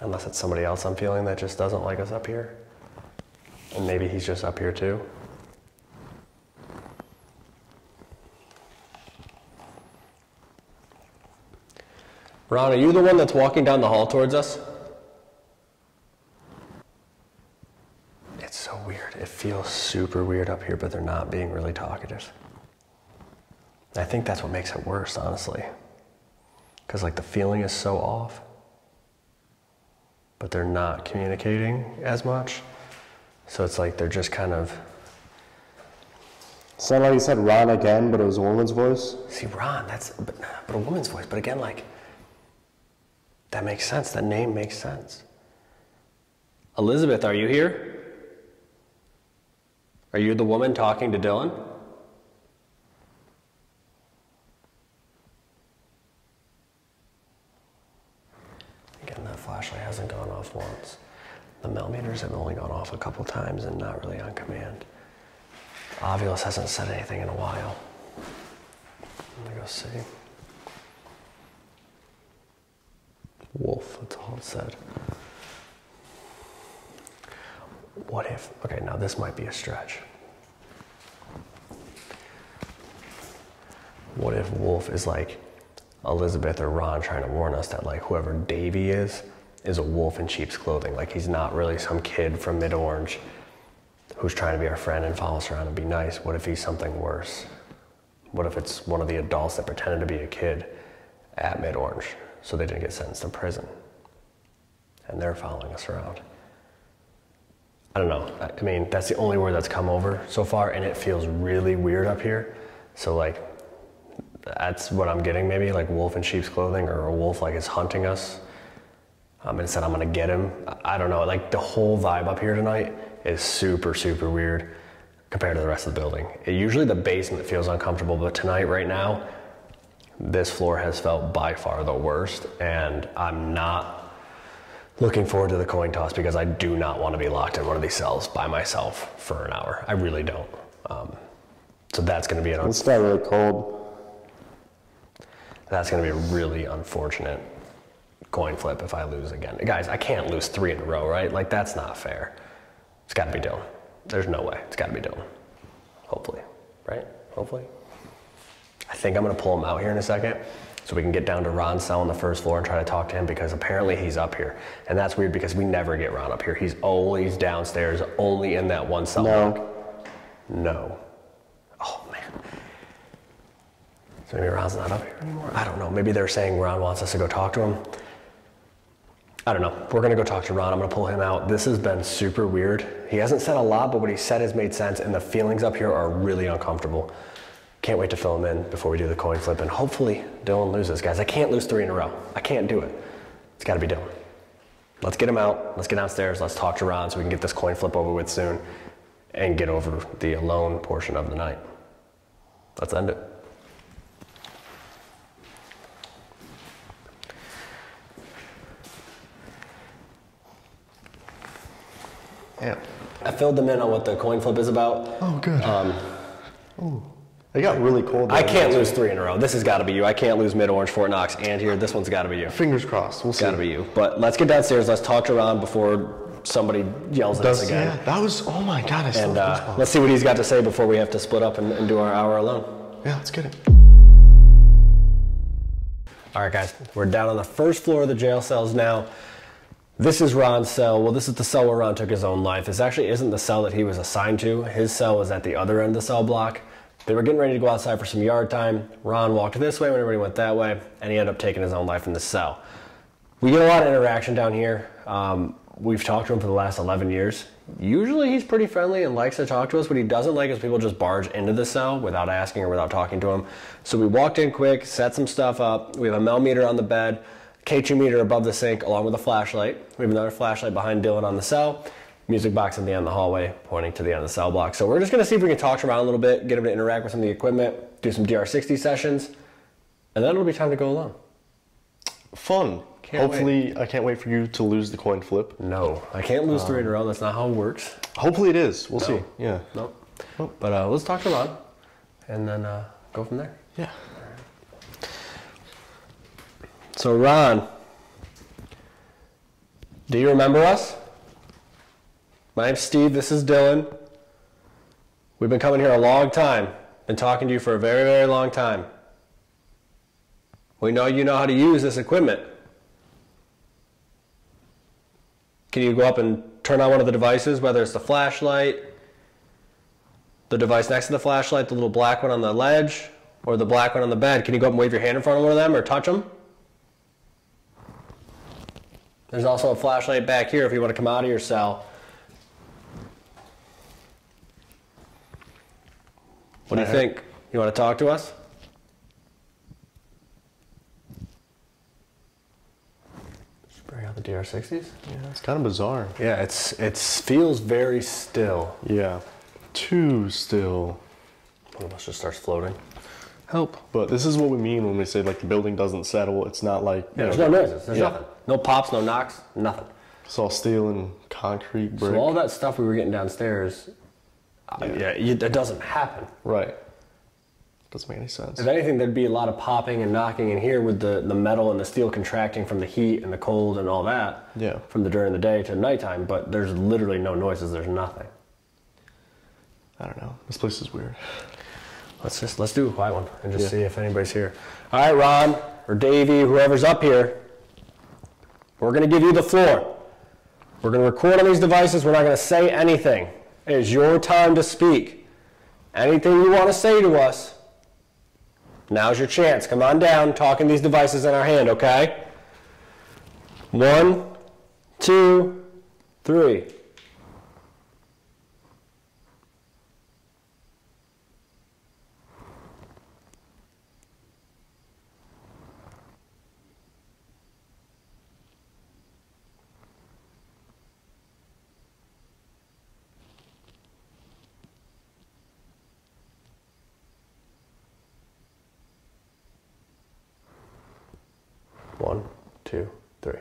Unless it's somebody else I'm feeling that just doesn't like us up here. And maybe he's just up here too. Ron, are you the one that's walking down the hall towards us? It's so weird. It feels super weird up here, but they're not being really talkative. I think that's what makes it worse, honestly. Because like the feeling is so off, but they're not communicating as much. So it's like they're just kind of... Sounded like you said Ron again, but it was a woman's voice. See, Ron, but a woman's voice. But again, like, that makes sense. That name makes sense. Elizabeth, are you here? Are you the woman talking to Dylan? Again, that flashlight hasn't gone off once. The millimeters have only gone off a couple times and not really on command. Ovulus hasn't said anything in a while. Let me go see. Wolf, that's all it said. What if, okay, now this might be a stretch. What if Wolf is like Elizabeth or Ron trying to warn us that like whoever Davy is a wolf in sheep's clothing? Like he's not really some kid from Mid-Orange who's trying to be our friend and follow us around and be nice. What if he's something worse? What if it's one of the adults that pretended to be a kid at Mid-Orange so they didn't get sentenced to prison and they're following us around? I don't know. I mean, that's the only word that's come over so far, and it feels really weird up here. So like, that's what I'm getting, maybe like wolf in sheep's clothing, or a wolf like is hunting us. And said I'm gonna get him. I don't know, like the whole vibe up here tonight is super, super weird compared to the rest of the building. Usually the basement feels uncomfortable, but tonight, right now, this floor has felt by far the worst, and I'm not looking forward to the coin toss because I do not want to be locked in one of these cells by myself for an hour. I really don't. So that's going to be It's not really cold. That's going to be a really unfortunate coin flip if I lose again. Guys, I can't lose 3 in a row, right? Like, that's not fair. It's got to be Dylan. There's no way. It's got to be Dylan. Hopefully, right? Hopefully. I think I'm going to pull him out here in a second so we can get down to Ron's cell on the first floor and try to talk to him, because apparently he's up here. And that's weird because we never get Ron up here. He's always downstairs, only in that one cell block. No. Oh, man. So maybe Ron's not up here anymore? I don't know. Maybe they're saying Ron wants us to go talk to him. I don't know. We're going to go talk to Ron. I'm going to pull him out. This has been super weird. He hasn't said a lot, but what he said has made sense, and the feelings up here are really uncomfortable. Can't wait to fill him in before we do the coin flip, and hopefully Dylan loses. Guys, I can't lose 3 in a row. I can't do it. It's got to be Dylan. Let's get him out. Let's get downstairs. Let's talk to Ron so we can get this coin flip over with soon and get over the alone portion of the night. Let's end it. Yeah. I filled them in on what the coin flip is about. Oh, good. It got really cold. I can't lose 3 in a row. This has got to be you. I can't lose Mid-Orange, Fort Knox, and here. This one's got to be you. Fingers crossed. We'll see. Got to be you. But let's get downstairs. Let's talk to Ron before somebody yells at us again. Yeah, that was, oh my God, I still And let's see what he's got to say before we have to split up and do our hour alone. Yeah, let's get it. All right, guys. We're down on the first floor of the jail cells now. This is Ron's cell. Well, this is the cell where Ron took his own life. This actually isn't the cell that he was assigned to. His cell was at the other end of the cell block. They were getting ready to go outside for some yard time. Ron walked this way when everybody went that way, and he ended up taking his own life in the cell. We get a lot of interaction down here. We've talked to him for the last 11 years. Usually he's pretty friendly and likes to talk to us. What he doesn't like is people just barge into the cell without asking or without talking to him. So we walked in quick, set some stuff up. We have a millimeter on the bed, K2 meter above the sink along with a flashlight. We have another flashlight behind Dylan on the cell. music box at the end of the hallway pointing to the end of the cell block. So we're just going to see if we can talk around a little bit, get him to interact with some of the equipment, do some DR60 sessions, and then it'll be time to go alone. Fun. Hopefully, I can't wait for you to lose the coin flip. No, I can't lose 3 in a row. That's not how it works. Hopefully it is. We'll see. Yeah. Nope. But let's talk to Ron, and then go from there. Yeah. So Ron, do you remember us? My name's Steve. This is Dylan. We've been coming here a long time. Been talking to you for a very, very long time. We know you know how to use this equipment. Can you go up and turn on one of the devices, whether it's the flashlight, the device next to the flashlight, the little black one on the ledge, or the black one on the bed? Can you go up and wave your hand in front of one of them or touch them? There's also a flashlight back here if you want to come out of your cell. What do you think? You want to talk to us? Bring out the DR60s. Yeah, it's kind of bizarre. Yeah, it feels very still. Yeah, too still. One of us just starts floating. Help. But this is what we mean when we say like the building doesn't settle. It's not like there's no noises. There's nothing. No pops, no knocks, nothing. It's all steel and concrete, brick. So all that stuff we were getting downstairs, it doesn't happen. Right. Doesn't make any sense. If anything, there'd be a lot of popping and knocking in here with the metal and the steel contracting from the heat and the cold and all that. Yeah. From during the day to nighttime, but there's literally no noises. There's nothing. I don't know. This place is weird. Let's do a quiet one and just see if anybody's here. All right, Ron or Davey, whoever's up here, we're going to give you the floor. We're going to record on these devices. We're not going to say anything. It is your time to speak. Anything you want to say to us, now's your chance. Come on down, talk in these devices in our hand, okay? 1, 2, 3. One, 2, 3.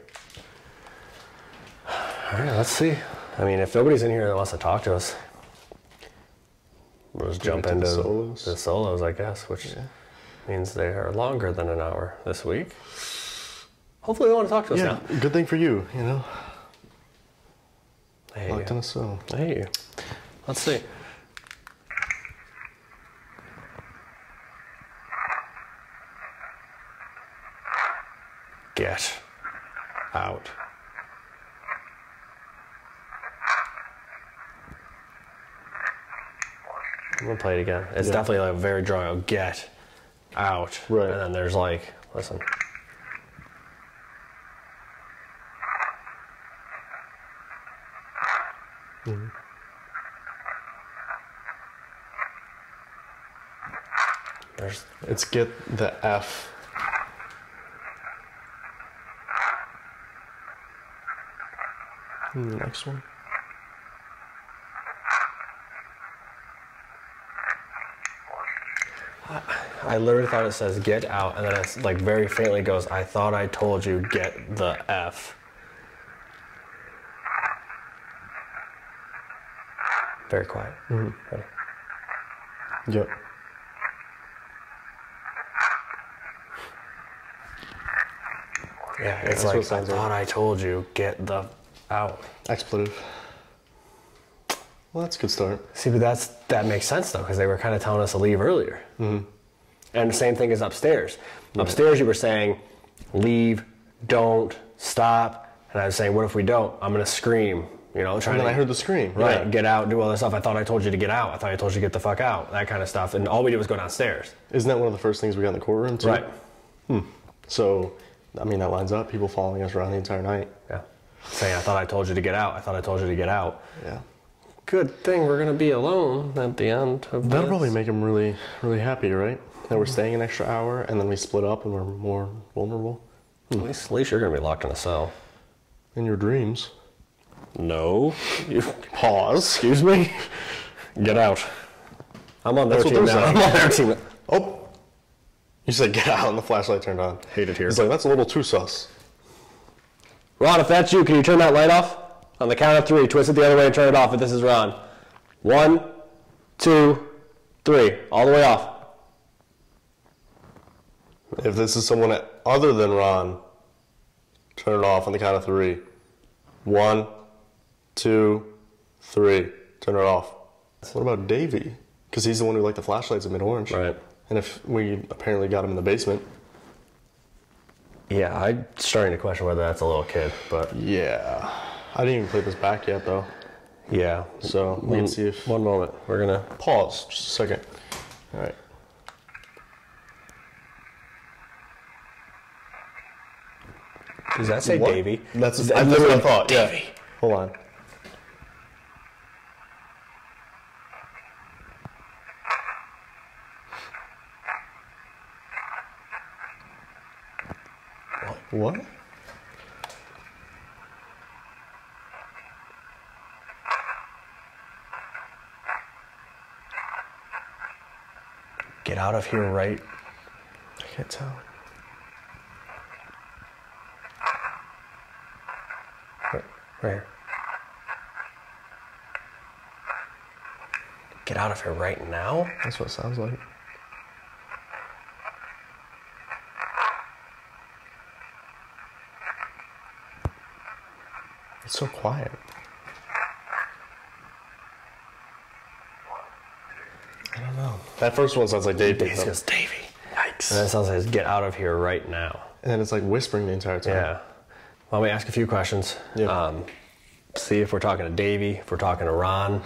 All right, let's see. I mean, if nobody's in here that wants to talk to us, we'll just jump into the solos, I guess, which means they are longer than an hour this week. Hopefully they want to talk to us now. Good thing for you, you know. I hate Locked in a cell. I hate you. Let's see. Get out. I'm gonna play it again. It's definitely like very dry. Get out. Right. And then there's like, listen. Mm-hmm. It's get the F. Next one. I literally thought it says get out, and then it's like very faintly goes, I thought I told you get the F. Very quiet. Mm-hmm. Ready? Yep. Yeah, it's like, I thought I told you, get the out. Expletive. Well, that's a good start. See, but that makes sense though, because they were kind of telling us to leave earlier. Mm-hmm. And the same thing as upstairs. Upstairs you were saying, leave, don't, stop. And I was saying, what if we don't? I'm going to scream. You know, and then I heard the scream. Right, get out, do all this stuff. I thought I told you to get out. I thought I told you to get the fuck out. That kind of stuff. And all we did was go downstairs. Isn't that one of the first things we got in the courtroom too? Right. So, I mean, that lines up. People following us around the entire night. Yeah. Saying, I thought I told you to get out. I thought I told you to get out. Yeah. Good thing we're going to be alone at the end of That'll probably make them really, really happy, right? That we're staying an extra hour and then we split up and we're more vulnerable. At least you're going to be locked in a cell. In your dreams. No. You, Pause. excuse me? Get out. I'm on their That's what team they're now. saying. I'm on their team. Oh. You said get out and the flashlight turned on. Hate it here. He's like, that's a little too sus. Ron, if that's you, can you turn that light off? On the count of 3, twist it the other way and turn it off if this is Ron. 1, 2, 3. All the way off. If this is someone other than Ron, turn it off on the count of 3. 1, 2, 3. Turn it off. What about Davey? Because he's the one who liked the flashlights in mid-orange. Right. And if we apparently got him in the basement. Yeah, I'm starting to question whether that's a little kid, but Yeah. I didn't even play this back yet, though. yeah. So we can see if... One moment. We're going to... Pause. Just a second. All right. Does that say What? Davey? That's Is what that I thought. Yeah. Davey. Hold on. What? Get out of here right... I can't tell. Right here. Get out of here right now? That's what it sounds like. It's so quiet. I don't know. That first one sounds like Dave. It goes, Davey. Yikes. And that sounds like, get out of here right now. And then it's like whispering the entire time. Yeah. Well, let me ask a few questions. Yeah. See if we're talking to Davey, if we're talking to Ron.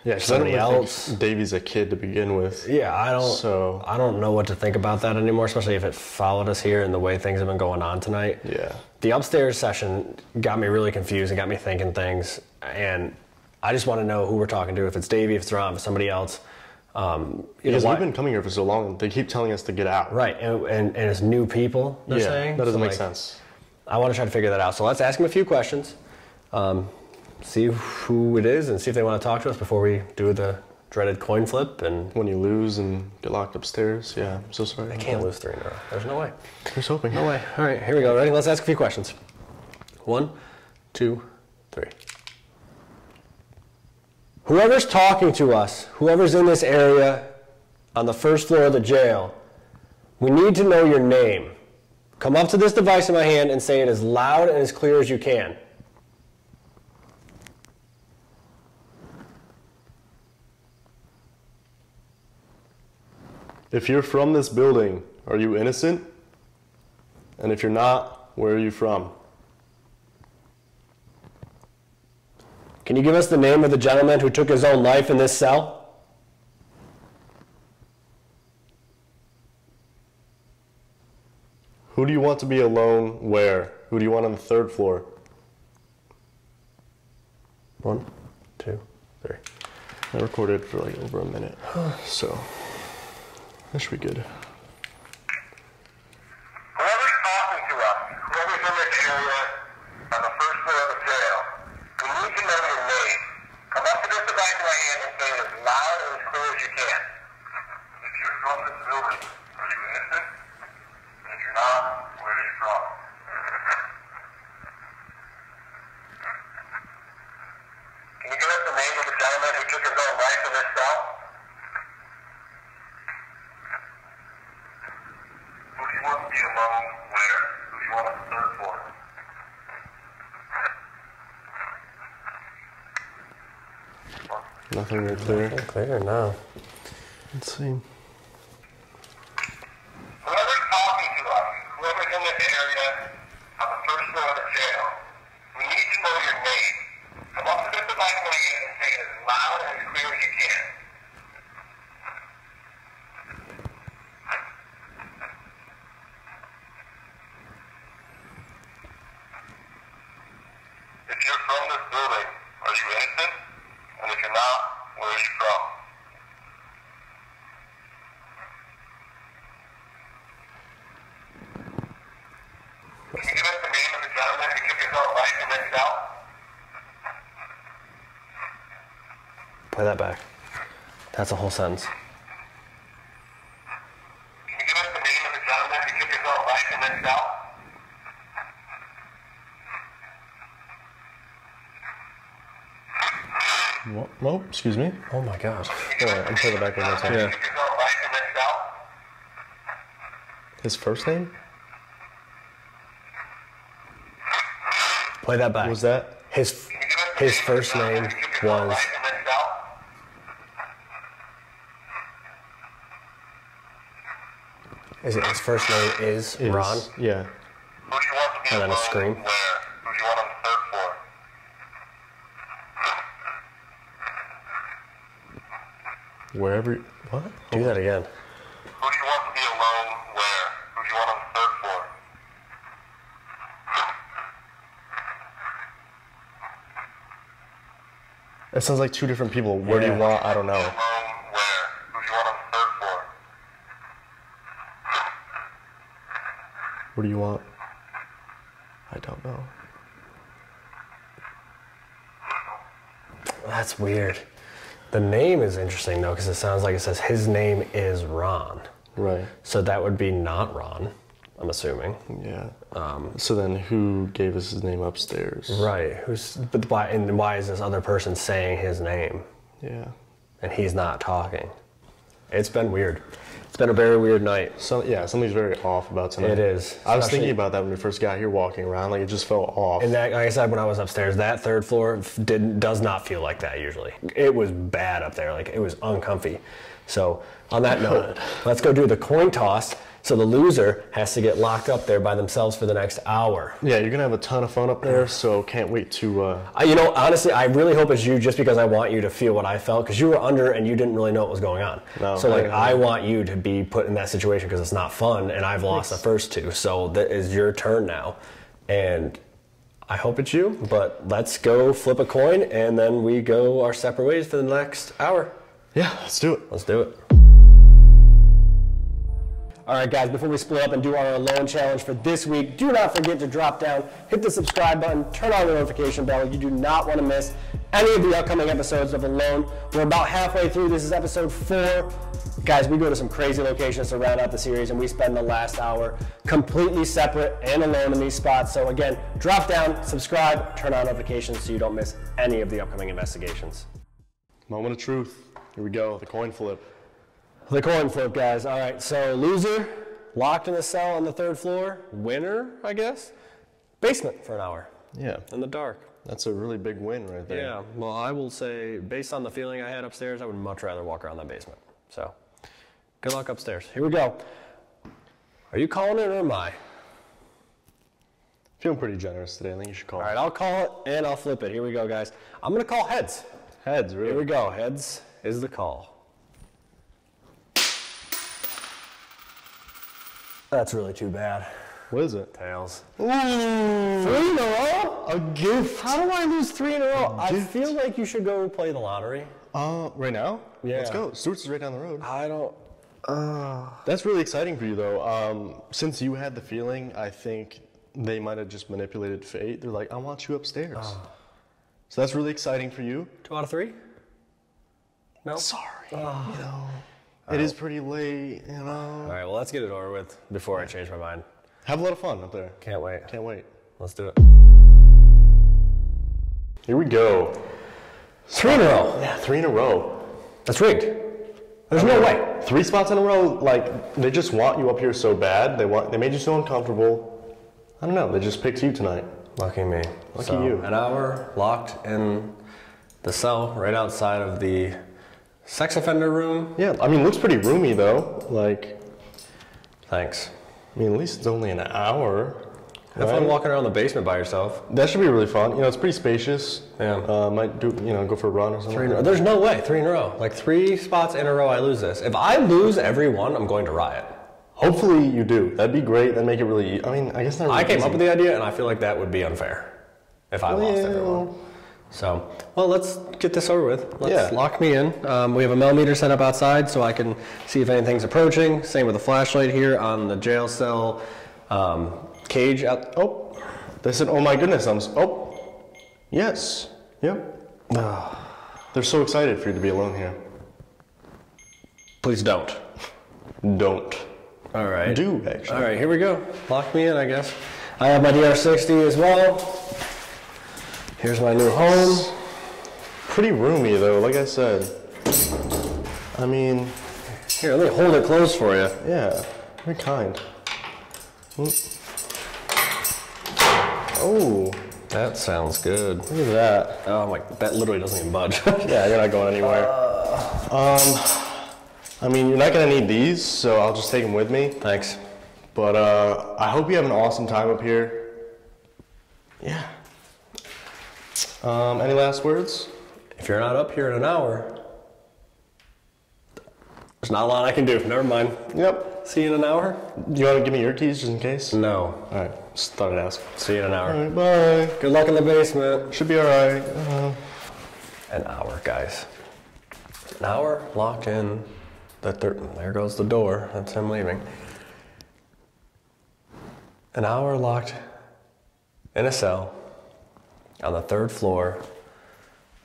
Yeah, 'cause somebody I don't really else. think Davey's a kid to begin with. Yeah, I don't know what to think about that anymore, especially if it followed us here and the way things have been going on tonight. Yeah. The upstairs session got me really confused and got me thinking things, and I just want to know who we're talking to, if it's Davey, if it's Ron, if it's somebody else. Because we've been coming here for so long, they keep telling us to get out. Right, and it's new people, they're saying. That doesn't So, make like, sense. I want to try to figure that out. So let's ask them a few questions, see who it is, and see if they want to talk to us before we do the dreaded coin flip. And When you lose and get locked upstairs, yeah, I'm so sorry. I can't lose 3 in a row. There's no way. Here's hoping. No way. All right, here we go. Ready? Let's ask a few questions. 1, 2, 3. Whoever's talking to us, whoever's in this area on the first floor of the jail, we need to know your name. Come up to this device in my hand and say it as loud and as clear as you can. If you're from this building, are you innocent? And if you're not, where are you from? Can you give us the name of the gentleman who took his own life in this cell? Who do you want to be alone where? Who do you want on the 3rd floor? 1, 2, 3. I recorded for like over a minute, so that should be good. Whoever's talking to us, whoever's in this area on the first floor of the jail, we need to know your name. Come up to this device in my hand and say it as loud and as clear as you can. If you're from this building, are you innocent? And if you're not, where are you from? Can you give us the name of the gentleman who took his own life in this cell? Who do you want to be alone where? Who do you want on the 3rd floor? Nothing really clear. Clear now. Let's see. Whoever's talking to us, whoever's in this area on the first floor of the jail, we need to know your name. Come up to this device in my hand and say it as loud and as clear as you can. If you're from this building, are you innocent? And if you're not, where are you from? Can you give us the name of the gentleman who took his own life in this cell? Play that back. That's a whole sentence. Can you give us the name of the gentleman who took his own life in this cell? What? No, excuse me. Oh my gosh. I'm playing it back one more time. Yeah. Took his own life in this cell? His first name? Play that back. What was that? His first name was. Is it his first name is Ron? Yeah. And then a scream. Where? Who do you want him to search for? Wherever. What? Do that again. Who do you want to be alone where? Who do you want him to search for? It sounds like two different people. Where do you Yeah. want? I don't know. Alone where? Who do you want him to search for? What do you want? I don't know. That's weird. The name is interesting though, because it sounds like it says his name is Ron. Right. So that would be not Ron, I'm assuming. Yeah. So then who gave us his name upstairs? Right. But why is this other person saying his name Yeah. and he's not talking? It's been weird. It's been a very weird night. So yeah, something's very off about tonight. It is. I was Especially- thinking about that when we first got here, walking around. Like it just felt off. And that, like I said, when I was upstairs, that third floor does not feel like that usually. It was bad up there. Like it was uncomfy. So on that note, let's go do the coin toss. So the loser has to get locked up there by themselves for the next hour. Yeah, you're gonna have a ton of fun up there. So can't wait to. You know, honestly, I really hope it's you just because I want you to feel what I felt because you were under and you didn't really know what was going on. No, so like, I I want you to be put in that situation because it's not fun and I've lost the first two. So that is your turn now. And I hope it's you, but let's go flip a coin and then we go our separate ways for the next hour. Yeah, let's do it. Let's do it. All right, guys, before we split up and do our alone challenge for this week, do not forget to drop down, hit the subscribe button, turn on the notification bell. You do not want to miss any of the upcoming episodes of Alone. We're about halfway through. This is episode 4. Guys, we go to some crazy locations to round out the series, and we spend the last hour completely separate and alone in these spots. So again, drop down, subscribe, turn on notifications so you don't miss any of the upcoming investigations. Moment of truth. Here we go. The coin flip. The coin flip, guys. All right, so loser, locked in a cell on the 3rd floor. Winner, I guess, basement for an hour Yeah, in the dark. that's a really big win right there. Yeah, well, I will say, based on the feeling I had upstairs, I would much rather walk around that basement. So, good luck upstairs. Here we go. Are you calling it or am I? Feeling pretty generous today. I think you should call. All right, I'll call it and I'll flip it. Here we go, guys. I'm going to call heads. Heads, really. Here we go. Heads is the call. That's really too bad. What is it? Tails. Ooh, 3 in a row? a gift. How do I lose 3 in a row? I gift. feel like you should go play the lottery. Right now? Yeah. Let's go. Stewart's is right down the road. I don't. That's really exciting for you, though. Since you had the feeling, I think they might have just manipulated fate. They're like, I want you upstairs. So that's really exciting for you. 2 out of 3? No. Sorry. You know, it is pretty late, you know. All right, well, let's get it over with before I change my mind. Have a lot of fun up there. Can't wait. Can't wait. Let's do it. Here we go. 3 in a row. Yeah, 3 in a row. That's rigged. There's no way. 3 spots in a row, like, they just want you up here so bad. They made you so uncomfortable. I don't know, they just picked you tonight. Lucky me. Lucky you. An hour locked in the cell right outside of the sex offender room. Yeah, I mean, it looks pretty roomy, though. Like, Thanks. I mean, at least it's only an hour. Have fun walking around the basement by yourself. That should be really fun. You know, it's pretty spacious. Yeah. Might do, go for a run or something. 3 in a row. There's no way. 3 in a row. Like 3 spots in a row I lose this. If I lose every one, I'm going to riot. Hopefully you do. That'd be great. That'd make it really, I mean, I guess not really I came easy. up with the idea, and I feel like that would be unfair if I lost everyone. So, well, let's get this over with. Let's lock me in. We have a millimeter set up outside so I can see if anything's approaching. Same with a flashlight here on the jail cell cage out. Oh, they said, oh my goodness. Yes. Yep. They're so excited for you to be alone here. Please don't. Don't. All right. Do, actually. All right, here we go. Lock me in, I guess. I have my DR60 as well. Here's my new home. Pretty roomy, though, like I said. I mean... Here, let me hold it close for you. Yeah, very kind. Oh, That sounds good. look at that. Oh my, that literally doesn't even budge. Yeah, you're not going anywhere. I mean, you're not gonna need these, so I'll just take them with me. Thanks. But I hope you have an awesome time up here. Yeah. Any last words? If you're not up here in an hour, there's not a lot I can do. Never mind. Yep. See you in an hour? You want to give me your keys just in case? No. All right. Just thought I'd ask. See you in an hour. All right. Bye. Good luck in the basement. Should be all right. An hour, guys. An hour locked in. There goes the door. That's him leaving. An hour locked in a cell on the 3rd floor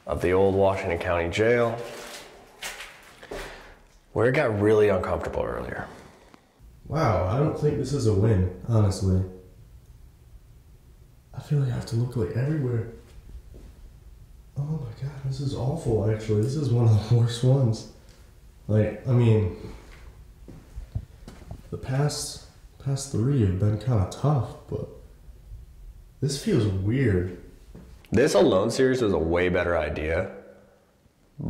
of the old Washington County Jail, where it got really uncomfortable earlier. Wow, I don't think this is a win, honestly. I feel like I have to look like everywhere. Oh my god, this is awful actually. This is one of the worst ones. Like, I mean, the past 3 have been kind of tough, but this feels weird. This Alone series was a way better idea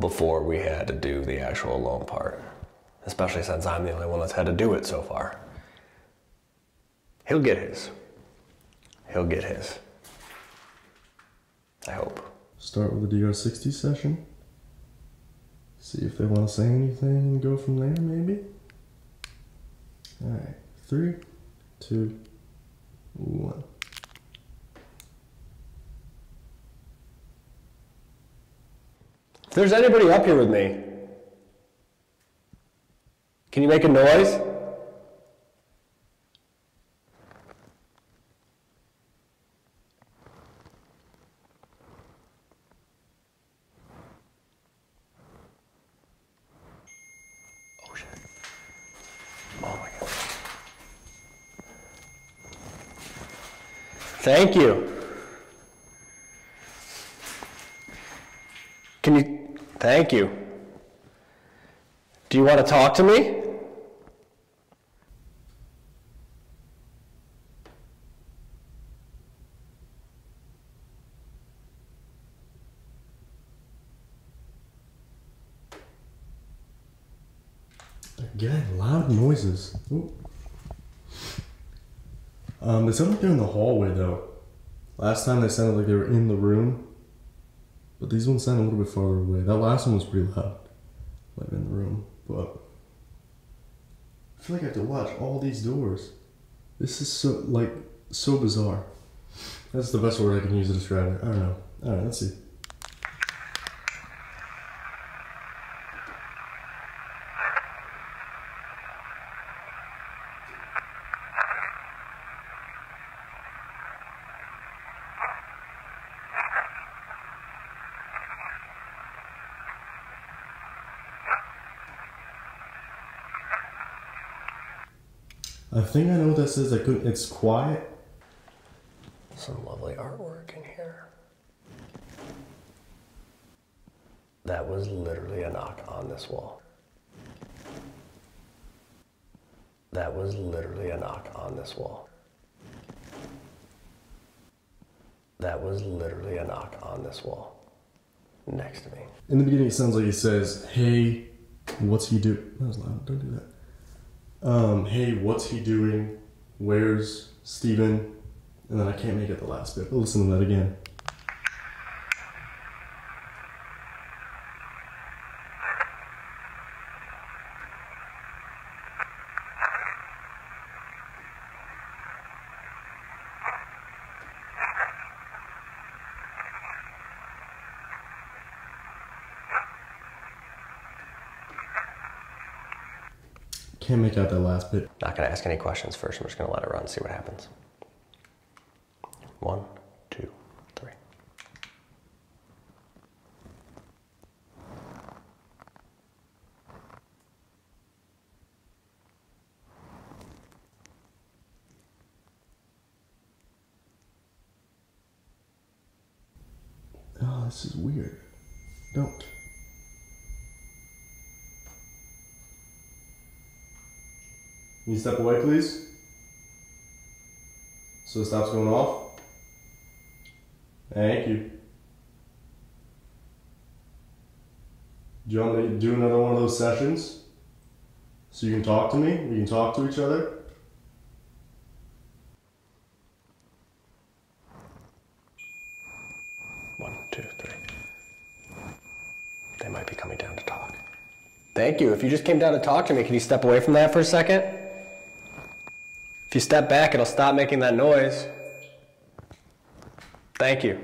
before we had to do the actual Alone part. Especially since I'm the only one that's had to do it so far. He'll get his. He'll get his. I hope. Start with the DR60 session. See if they want to say anything and go from there, maybe? Alright, 3, 2, 1. If there's anybody up here with me, can you make a noise? Oh shit. Oh my god. Thank you. Can you, thank you. Do you want to talk to me? Again, loud noises. Ooh. They sound like they're in the hallway though. Last time they sounded like they were in the room. But these ones sound a little bit farther away. That last one was pretty loud. Like in the room. But I feel like I have to watch all these doors. This is so bizarre. That's the best word I can use to describe it. I don't know. Alright, let's see. I think I know what that says. It's quiet. Some lovely artwork in here. That was literally a knock on this wall. That was literally a knock on this wall. That was literally a knock on this wall. Next to me. In the beginning, it sounds like it says, "Hey, what's he doing?" That was loud. Don't do that. Hey, what's he doing? Where's Steven? And then I can't make it the last bit, but listen to that again. Can't make out that last bit. Not gonna ask any questions first. I'm just gonna let it run and see what happens. 1, 2, 3. this is weird. Don't. Can you step away, please? So it stops going off? Thank you. Do you want me to do another one of those sessions? So you can talk to me? We can talk to each other? One, two, three. They might be coming down to talk. Thank you. If you just came down to talk to me, can you step away from that for a second? If you step back, it'll stop making that noise. Thank you.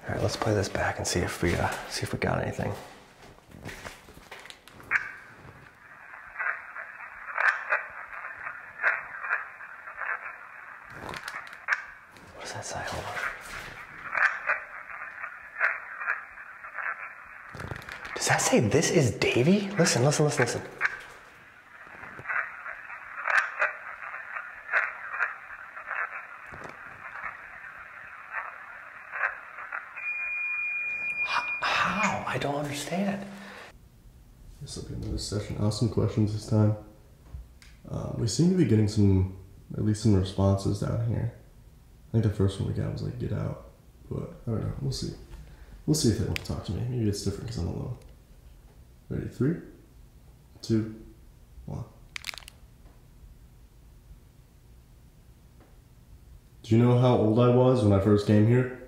All right, let's play this back and see if we got anything. What does that say? Hold on. Does that say this is Davy? Listen, listen, listen, listen. How? I don't understand. This will be another session. Awesome questions this time. We seem to be getting at least some responses down here. I think the first one we got was like, get out. But I don't know. We'll see. We'll see if they want to talk to me. Maybe it's different because I'm alone. Ready? 3, 2, 1. Do you know how old I was when I first came here?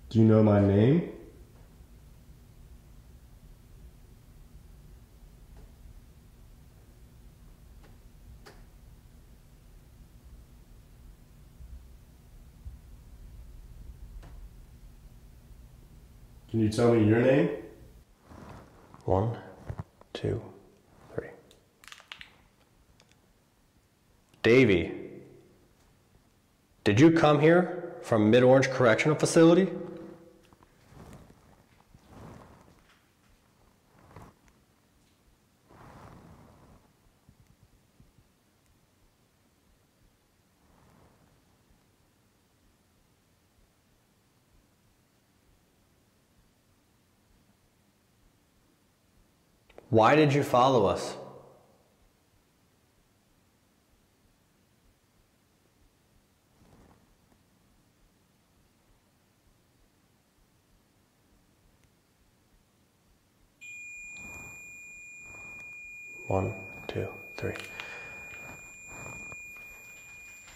Do you know my name? Can you tell me your name? 1, 2, 3. Davy, did you come here from Mid-Orange Correctional Facility? Why did you follow us? One, two, three.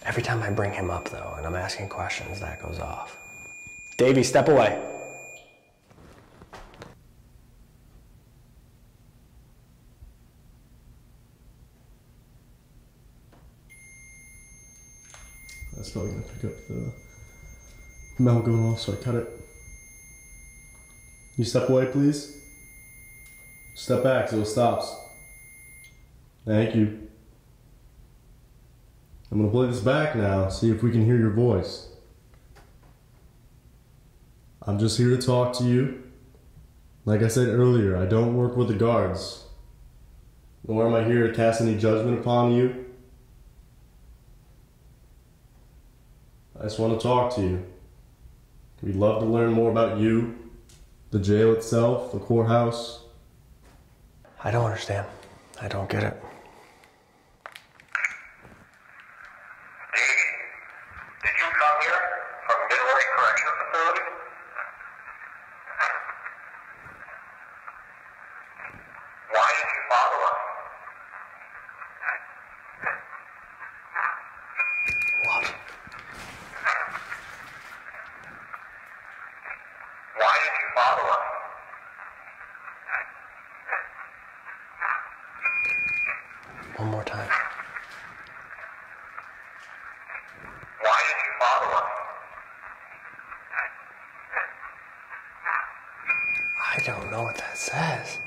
Every time I bring him up though, and I'm asking questions, that goes off. Davey, step away. That's probably going to pick up the mouth going off, so I cut it. You step away, please? Step back so it stops. Thank you. I'm going to play this back now, see if we can hear your voice. I'm just here to talk to you. Like I said earlier, I don't work with the guards. Nor am I here to cast any judgment upon you. I just want to talk to you. We'd love to learn more about you, the jail itself, the courthouse. I don't understand. I don't get it. Did you come here from Mid-Orange Correctional Facility? Why did you follow us? What? Why did you follow us? One more time. Why did you follow us? I don't know what that says.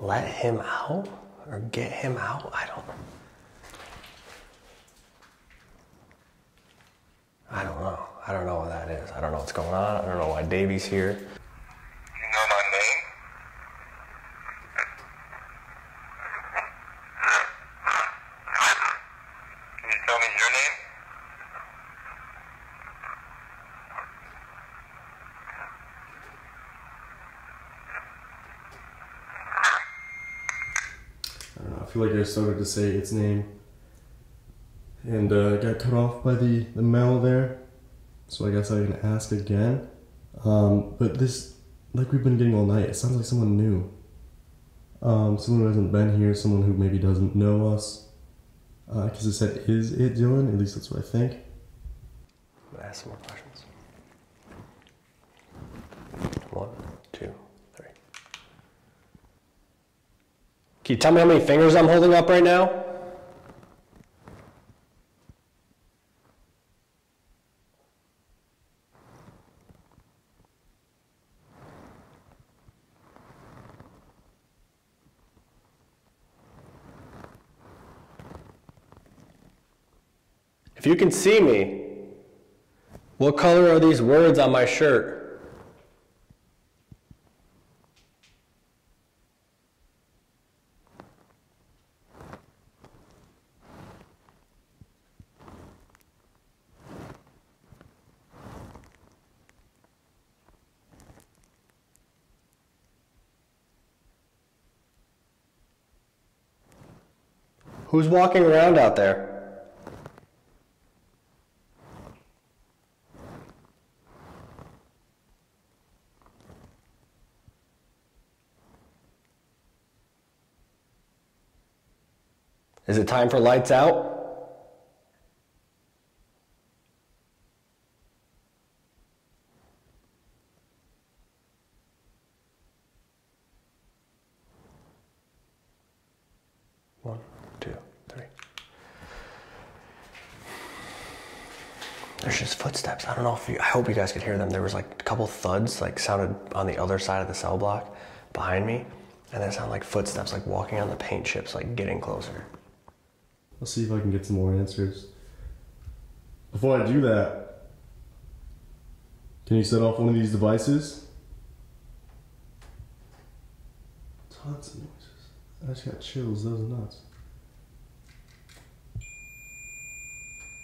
Let him out? Or get him out? I don't know. I don't know what that is. I don't know what's going on. I don't know why Davey's here. You know my name? Can you tell me your name? I don't know, I feel like I started to say its name and got cut off by the male there, so I guess I can ask again. But this, like we've been getting all night, it sounds like someone new. Someone who hasn't been here, someone who maybe doesn't know us. Because it said, is it Dylan? At least that's what I think. I'm gonna ask some more questions. 1, 2, 3. Can you tell me how many fingers I'm holding up right now? If you can see me, what color are these words on my shirt? Who's walking around out there? Is it time for lights out? One, two, three. There's just footsteps. I don't know if you, I hope you guys could hear them. There was like a couple thuds like sounded on the other side of the cell block behind me. And then it sounded like footsteps like walking on the paint chips, like getting closer. I'll see if I can get some more answers. Before I do that, can you set off one of these devices? Tons of noises. I just got chills, those are nuts.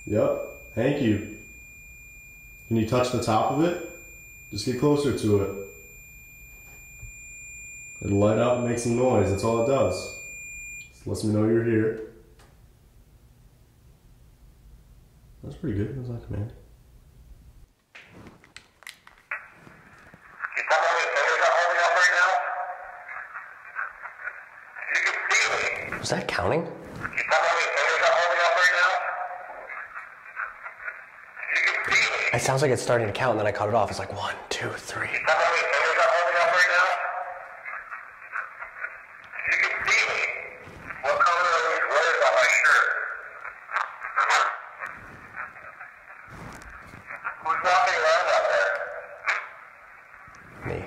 Yep, thank you. Can you touch the top of it? Just get closer to it. It'll light up and make some noise, that's all it does. Just lets me know you're here. That's pretty good, that was on command. You tell me how many fingers I'm holding up right now? You can see me. Was that counting? You tell me how many fingers I'm holding up right now? You can see me. It sounds like it's starting to count and then I cut it off. It's like 1, 2, 3. You tell me how many fingers I'm holding up right now? You can see me. What color are these words on my shirt? Who's walking around out there? Me.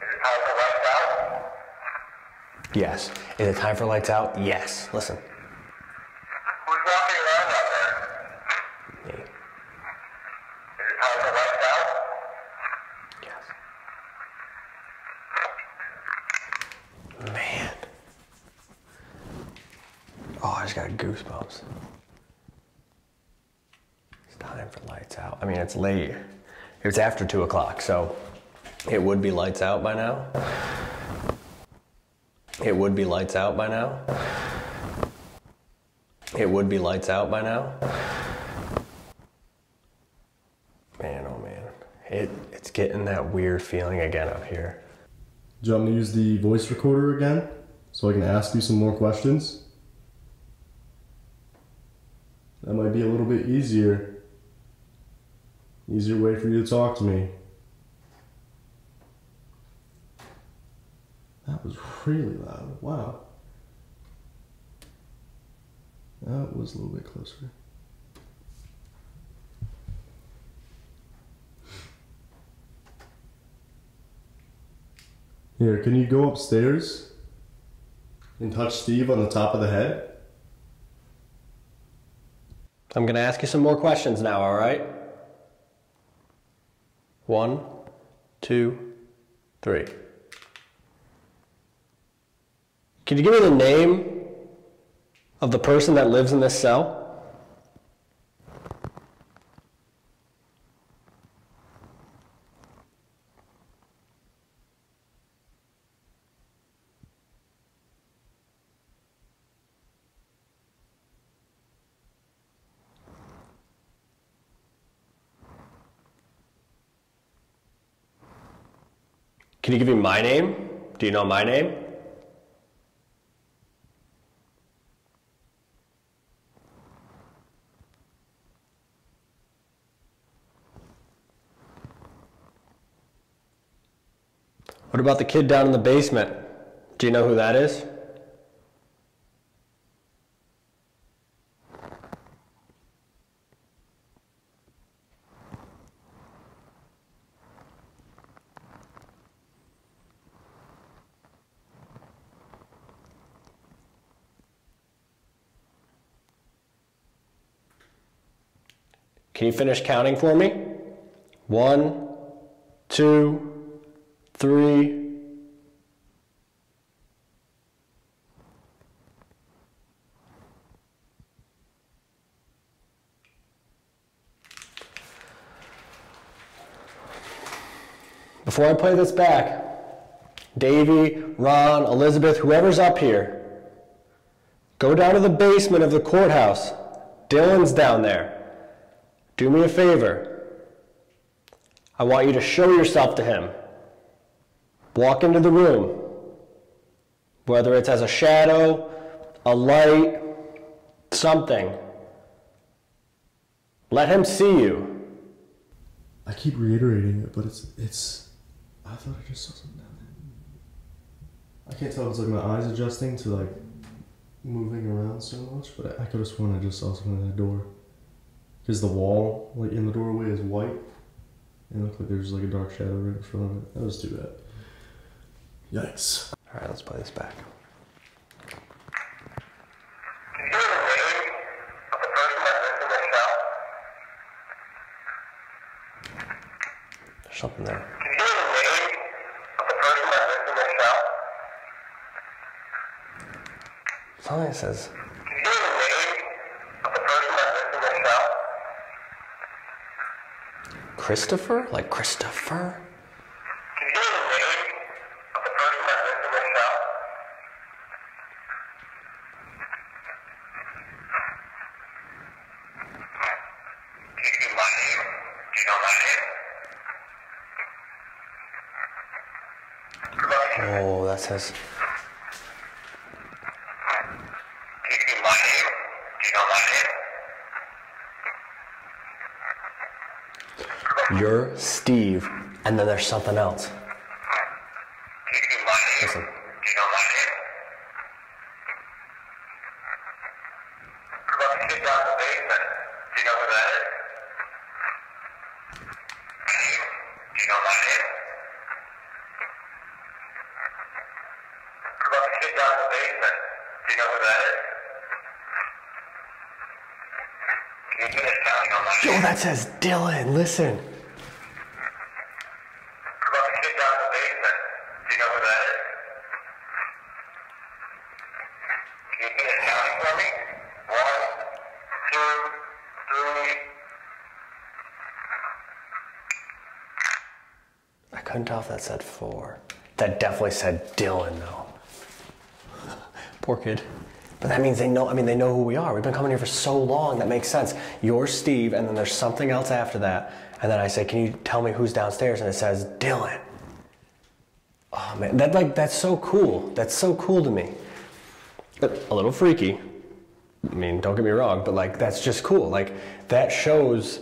Is it time for lights out? Yes. Is it time for lights out? Yes. Listen. Who's walking around out there? Me. Is it time for lights out? Yes. Man. Oh, I just got goosebumps. It's time for lights out. I mean, it's late. It's after 2 o'clock, so it would be lights out by now. It would be lights out by now. It would be lights out by now. Man, oh man. It's getting that weird feeling again up here. Do you want me to use the voice recorder again so I can ask you some more questions? That might be a little bit easier. Easier way for you to talk to me. That was really loud. Wow. That was a little bit closer. Here, can you go upstairs and touch Steve on the top of the head? I'm gonna ask you some more questions now, all right? 1, 2, 3. Can you give me the name of the person that lives in this cell? Can you give me my name? Do you know my name? What about the kid down in the basement? Do you know who that is? Can you finish counting for me? 1, 2, 3. Before I play this back, Davey, Ron, Elizabeth, whoever's up here, go down to the basement of the courthouse. Dylan's down there. Do me a favor. I want you to show yourself to him. Walk into the room. Whether it's as a shadow, a light, something. Let him see you. I keep reiterating it, but it's. I thought I just saw something down there. I can't tell if it's like my eyes adjusting to like moving around so much, but I could have sworn I just saw something in that door. Because the wall, like in the doorway, is white. And it looked like there's like a dark shadow right in front of it. That was too bad. Yikes. Alright, let's play this back. Can you give me the name of the person that lives in this cell? There's something there. Can you give me the name of the person that lives in this cell? Something that says, Can you give me the name of the person that lives in this cell? Christopher? Like Christopher? Can you give me the name of the person that lives in this cell? Can you give me my name? Do you know my name? Oh, that says, Can you give me my name? Do you know my name? you're Steve, and then there's something else. Can you give me my name? Listen. Do you know my name? What about the kid down in the basement? Do you know who that is? My name? Do you know my name? What about the kid down in the basement? Do you know who that is? Can you finish counting on my Yo, name? that says Dylan, listen. What about the kid down in the basement? Do you know who that is? Can you finish counting for me? 1, 2, 3. I couldn't tell if that said 4. That definitely said Dylan, though. Poor kid. But that means they know, I mean, they know who we are. We've been coming here for so long, that makes sense. You're Steve, and then there's something else after that. And then I say, can you tell me who's downstairs? And it says Dylan. Oh man, that's so cool. That's so cool to me. But a little freaky. I mean, don't get me wrong, but like, that's just cool. Like, that shows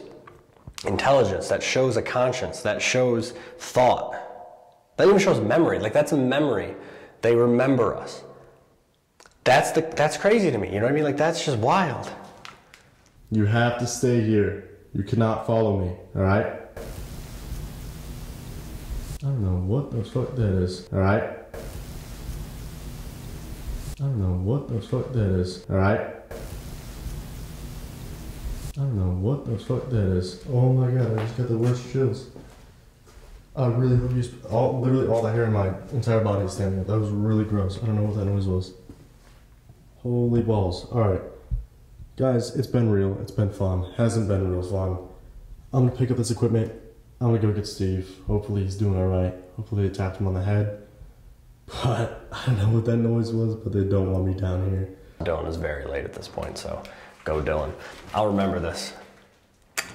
intelligence, that shows a conscience, that shows thought. That even shows memory. Like, that's a memory. They remember us. That's crazy to me. You know what I mean? Like, that's just wild. You have to stay here. You cannot follow me, alright? I don't know what the fuck that is, alright? I don't know what the fuck that is, alright? I don't know what the fuck that is. Oh my god, I just got the worst chills. Really, literally all the hair in my entire body is standing up. That was really gross. I don't know what that noise was. Holy balls. Alright. Guys, it's been real. It's been fun. Hasn't been real fun. I'm gonna pick up this equipment. I'm gonna go get Steve. Hopefully he's doing alright. Hopefully they tapped him on the head. But I don't know what that noise was, but they don't want me down here. Dylan is very late at this point, so go Dylan. I'll remember this.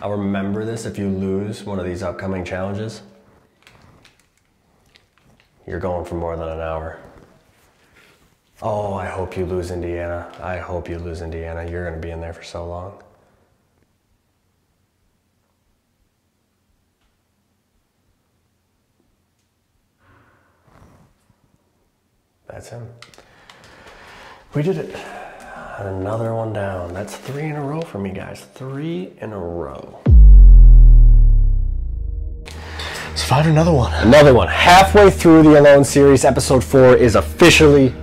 I'll remember this if you lose one of these upcoming challenges. You're going for more than an hour. Oh, I hope you lose Indiana. I hope you lose Indiana. You're gonna be in there for so long. That's him. We did it. Another one down. That's 3 in a row for me, guys. 3 in a row. Let's find another one. Another one. Halfway through the Alone series, episode 4 is officially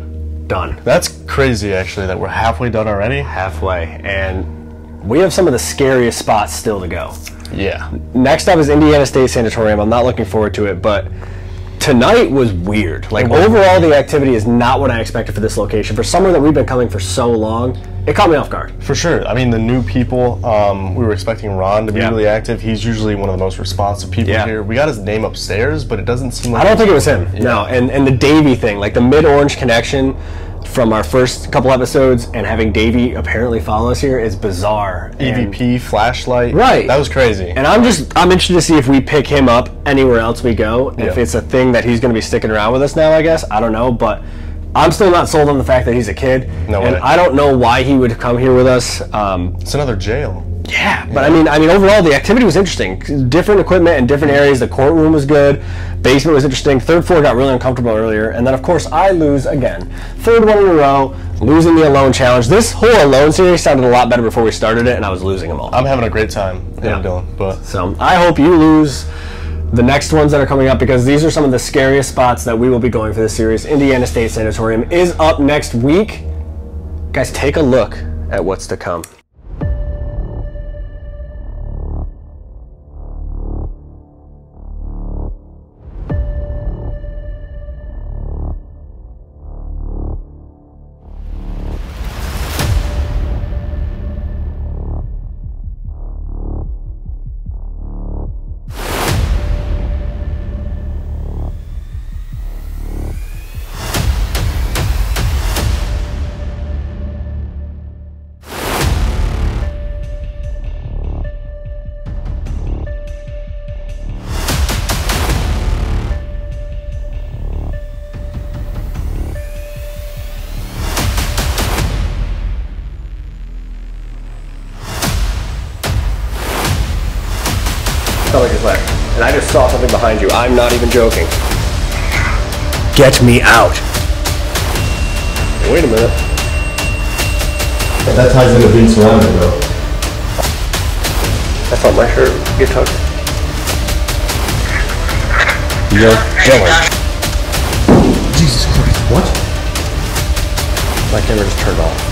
done. That's crazy, actually, that we're halfway done already. Halfway. And we have some of the scariest spots still to go. Yeah. Next up is Indiana State Sanatorium. I'm not looking forward to it, but tonight was weird. Like, overall, the activity is not what I expected for this location. For somewhere that we've been coming for so long, it caught me off guard. For sure. I mean, the new people, we were expecting Ron to be really active. He's usually one of the most responsive people here. We got his name upstairs, but it doesn't seem like... I don't think it was him. No, and the Davey thing, like the mid-orange connection from our first couple episodes and having Davey apparently follow us here is bizarre. EVP, flashlight. Right. That was crazy. And I'm interested to see if we pick him up anywhere else we go. If it's a thing that he's going to be sticking around with us now, I guess. I don't know, but I'm still not sold on the fact that he's a kid. No way. And I don't know why he would come here with us. It's another jail. Yeah, but I mean, overall, the activity was interesting. Different equipment in different areas. The courtroom was good. Basement was interesting. Third floor got really uncomfortable earlier. And then, of course, I lose again. Third one in a row, losing the Alone challenge. This whole Alone series sounded a lot better before we started it, and I was losing them all. I'm having a great time, Dylan. But so I hope you lose the next ones that are coming up, because these are some of the scariest spots that we will be going for this series. Indiana State Sanatorium is up next week. Guys, take a look at what's to come. Like his leg. And I just saw something behind you. I'm not even joking. Get me out. Wait a minute. that ties into being surrounded though. I thought my shirt would get tucked. Yo, Dylan. Jesus Christ, what? My camera just turned off.